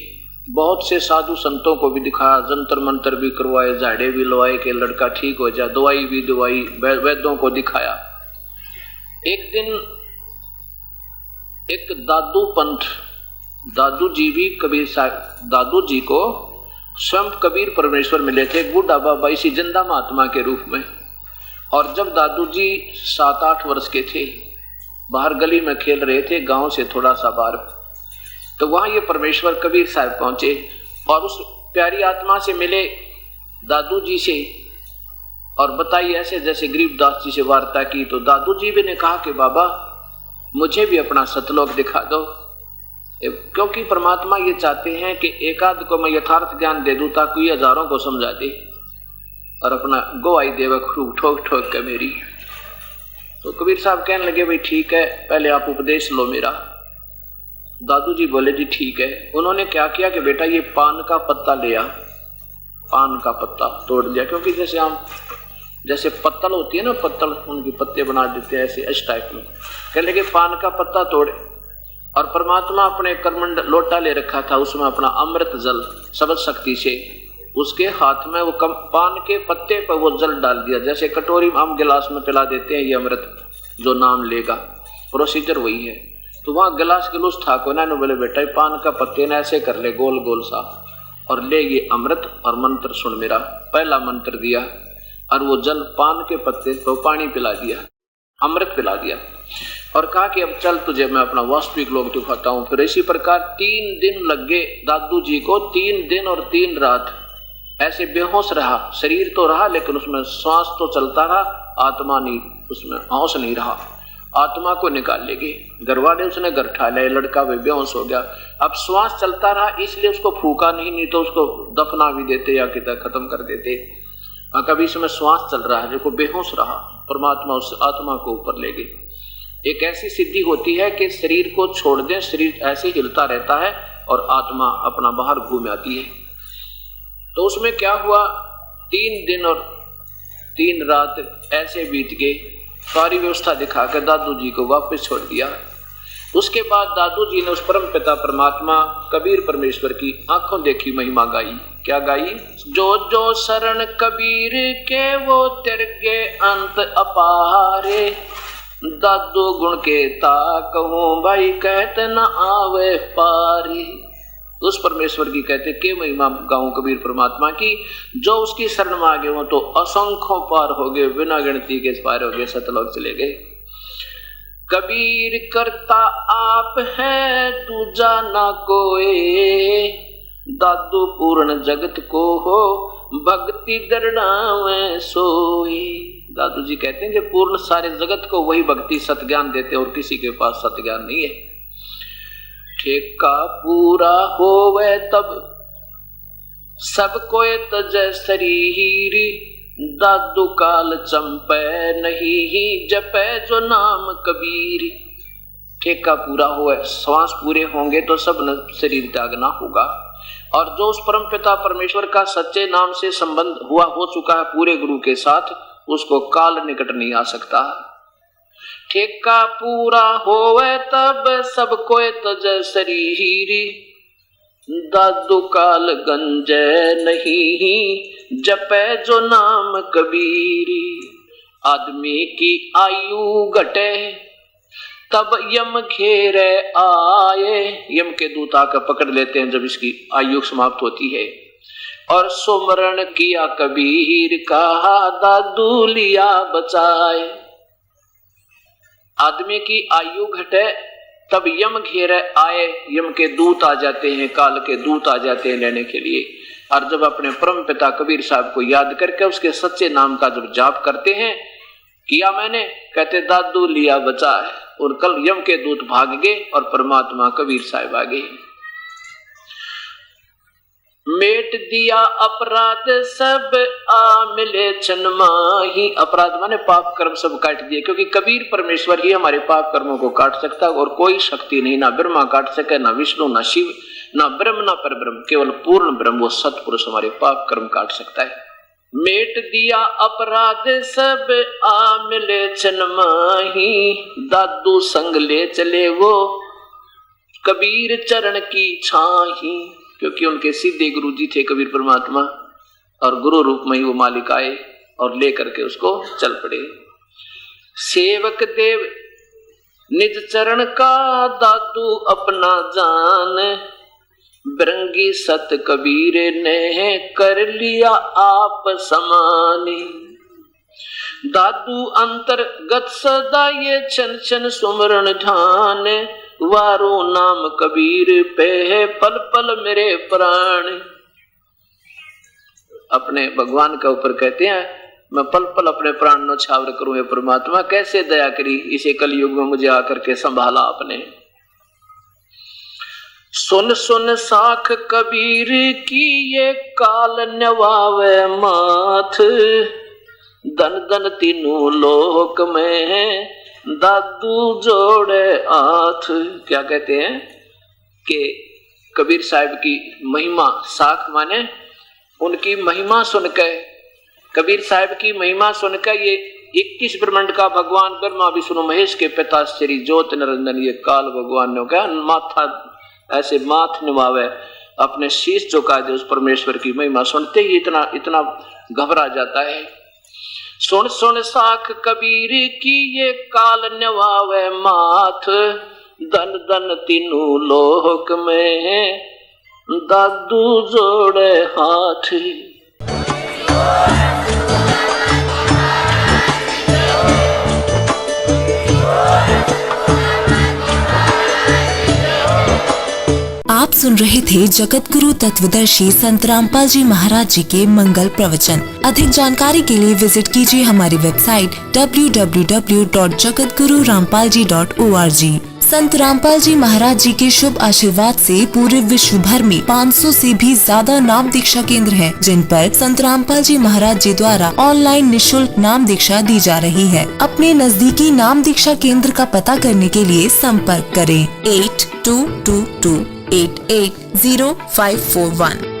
B: बहुत से साधु संतों को भी दिखाया, जंतर मंतर भी करवाए, झाड़े भी लवाए कि लड़का ठीक हो जाए, दवाई भी दवाई, वैद्यों को दिखाया। एक दिन एक दादू पंथ, दादू जी भी कबीर साहब, दादू जी को स्वयं कबीर परमेश्वर मिले थे, बूढ़ा बाबा इसी जिंदा महात्मा के रूप में। और जब दादू जी 7-8 वर्ष के थे, बाहर गली में खेल रहे थे, गांव से थोड़ा सा बाहर, तो वहां ये परमेश्वर कबीर साहब पहुंचे और उस प्यारी आत्मा से मिले दादू जी से, और बताई ऐसे जैसे गरीबदास जी से वार्ता की। तो दादू जी भी ने कहा कि बाबा मुझे भी अपना सतलोक दिखा दो, क्योंकि परमात्मा ये चाहते हैं कि एकाध को मैं यथार्थ ज्ञान दे दूं ताकि हजारों को समझा दे, और अपना गोवाई देवे खूब ठोक ठोक के मेरी। तो कबीर साहब कहने लगे, भाई ठीक है, पहले आप उपदेश लो मेरा। दादू जी बोले, जी ठीक है। उन्होंने क्या किया कि बेटा ये पान का पत्ता लिया, पान का पत्ता तोड़ लिया, क्योंकि जैसे हम जैसे पत्तल होती है ना, पत्तल उनके पत्ते बना देते हैं ऐसे इस टाइप में। कहने लगे पान का पत्ता तोड़े, और परमात्मा अपने करमंड लोटा ले रखा था, उसमें अपना अमृत जल सबद शक्ति से उसके हाथ में वो पान के पत्ते पर वो जल डाल दिया, जैसे कटोरी में हम गिलास में पिला देते हैं ये अमृत, जो नाम लेगा प्रोसीजर वही है। तो वहां गिलास गिलूस था को ना, बोले बेटा पान का पत्ते ना ऐसे कर ले गोल गोल सा, और ले ये अमृत और मंत्र सुन मेरा। पहला मंत्र दिया और वो जल पान के पत्ते को पानी पिला दिया, अमृत पिला दिया, और कहा कि अब चल तुझे मैं अपना वास्तविक लोक दिखाता हूं। फिर इसी प्रकार 3 दिन लग गए दादू जी को, 3 दिन और 3 रात ऐसे बेहोश रहा। शरीर तो रहा लेकिन उसमें श्वास तो चलता रहा, आत्मा नहीं, उसमें होश नहीं रहा। आत्मा को निकाल लेगी, घरवाले उसने घर ठा लिया, लड़का भी बेहोश हो गया। अब श्वास चलता रहा इसलिए उसको फूका नहीं तो उसको दफना भी देते या कितना खत्म कर देते। कभी इसमें श्वास चल रहा है, देखो बेहोश रहा, परमात्मा उस आत्मा को ऊपर ले गई। एक ऐसी सिद्धि होती है कि शरीर को छोड़ दें, शरीर ऐसे हिलता रहता है और आत्मा अपना बाहर घूम आती है। तो उसमें क्या हुआ, 3 दिन और 3 रात ऐसे बीत गए। सारी व्यवस्था दिखाकर दादू जी को वापस छोड़ दिया। उसके बाद दादू जी ने उस परम पिता परमात्मा कबीर परमेश्वर की आंखों देखी महिमा गाई। क्या गाई? जो जो शरण कबीर के वो तिरगे अंत अपारे, दादू गुण के ता कहूं भाई कहते न आवे पारी। उस परमेश्वर की कहते के महिमा गाऊं कबीर परमात्मा की, जो उसकी शरण में आ गए वो तो असंख्यों पार हो गए, बिना गिनती के पार हो गए, सतलोक चले गए। कबीर करता आप है दूजा ना कोई, दादू पूर्ण जगत को हो भक्ति दरड़ावे सोई। दादू जी कहते हैं कि पूर्ण सारे जगत को वही भक्ति सत ज्ञान देते और किसी के पास सत ज्ञान नहीं है। ठेका पूरा होवे तब सब कोई तजय शरीरी, दादू काल चंपे नहीं जपे जो नाम कबीर। ठेका पूरा हुआ, श्वास पूरे होंगे तो सब शरीर त्यागना होगा। और जो उस परम पिता परमेश्वर का सच्चे नाम से संबंध हुआ हो चुका है पूरे गुरु के साथ, उसको काल निकट नहीं आ सकता। ठेका पूरा होवे तब सब कोई तज शरीरी, दादू काल गंजे नहीं, जपे जो नाम कबीरी। आदमी की आयु घटे, तब यम घेरे आए। यम के दूत आकर पकड़ लेते हैं जब इसकी आयु समाप्त होती है। और सुमरण किया कबीर कहा, दादू लिया बचाए। आदमी की आयु घटे तब यम घेरे आए। यम के दूत आ जाते हैं, काल के दूत आ जाते हैं लेने के लिए। और जब अपने परम पिता कबीर साहब को याद करके उसके सच्चे नाम का जब जाप करते हैं, किया मैंने, कहते दादू लिया बचा है। और कल यम के दूत भाग गए और परमात्मा कबीर साहब आ गए। मेट दिया अपराध सब आ मिले छनमाही। अपराध माने पाप कर्म सब काट दिए, क्योंकि कबीर परमेश्वर ही हमारे पाप कर्मों को काट सकता है और कोई शक्ति नहीं, ना ब्रह्मा काट सके, ना विष्णु, ना शिव, ना ब्रह्म, ना परब्रह्म। केवल पूर्ण ब्रह्म वो सतपुरुष हमारे पाप कर्म काट सकता है। मेट दिया अपराध सब आ मिले छनमाही, दादू संग ले चले वो कबीर चरण की छाही। क्योंकि उनके सीधे गुरु जी थे कबीर परमात्मा, और गुरु रूप में ही वो मालिक आए और लेकर के उसको चल पड़े। सेवक देव निज चरण का दादू अपना जान, बिरंगी सत कबीर ने कर लिया आप समानी। दादू अंतर्गत सदा ये छन छन सुमरण ध्यान, वारो नाम कबीर पे है पल पल मेरे प्राण। अपने भगवान के ऊपर कहते हैं, मैं पल पल अपने प्राण न्यौछावर करूं। हे परमात्मा कैसे दया करी, इसे कलयुग में मुझे आकर के संभाला आपने। सुन सुन साख कबीर की ये काल न्यवावे माथ, दन दन तीनों लोक में दादू जोड़े हाथ। क्या कहते हैं कि कबीर साहब की महिमा, साख माने उनकी महिमा सुनकर, कबीर साहब की महिमा सुनकर ये 21 ब्रह्मांड का भगवान ब्रह्मा विष्णु महेश के पिता श्री ज्योत निरंजन ये काल भगवान ने कहा माथा ऐसे माथ निभावे, अपने शीश झुका दे उस परमेश्वर की महिमा सुनते ही इतना इतना घबरा जाता है। सुन सुन साख कबीर की ये काल निभावे माथ, दन दन तीनों लोक में दादू जोड़े हाथ।
C: आप सुन रहे थे जगत गुरु तत्वदर्शी संत रामपाल जी महाराज जी के मंगल प्रवचन। अधिक जानकारी के लिए विजिट कीजिए हमारी वेबसाइट www.jagatgururampalji.org। संत रामपाल जी महाराज जी के शुभ आशीर्वाद से पूरे विश्व भर में 500 से भी ज्यादा नाम दीक्षा केंद्र हैं, जिन पर संत रामपाल जी महाराज जी द्वारा ऑनलाइन निःशुल्क नाम दीक्षा दी जा रही है। अपने नजदीकी नाम दीक्षा केंद्र का पता करने के लिए संपर्क करें 8222880541।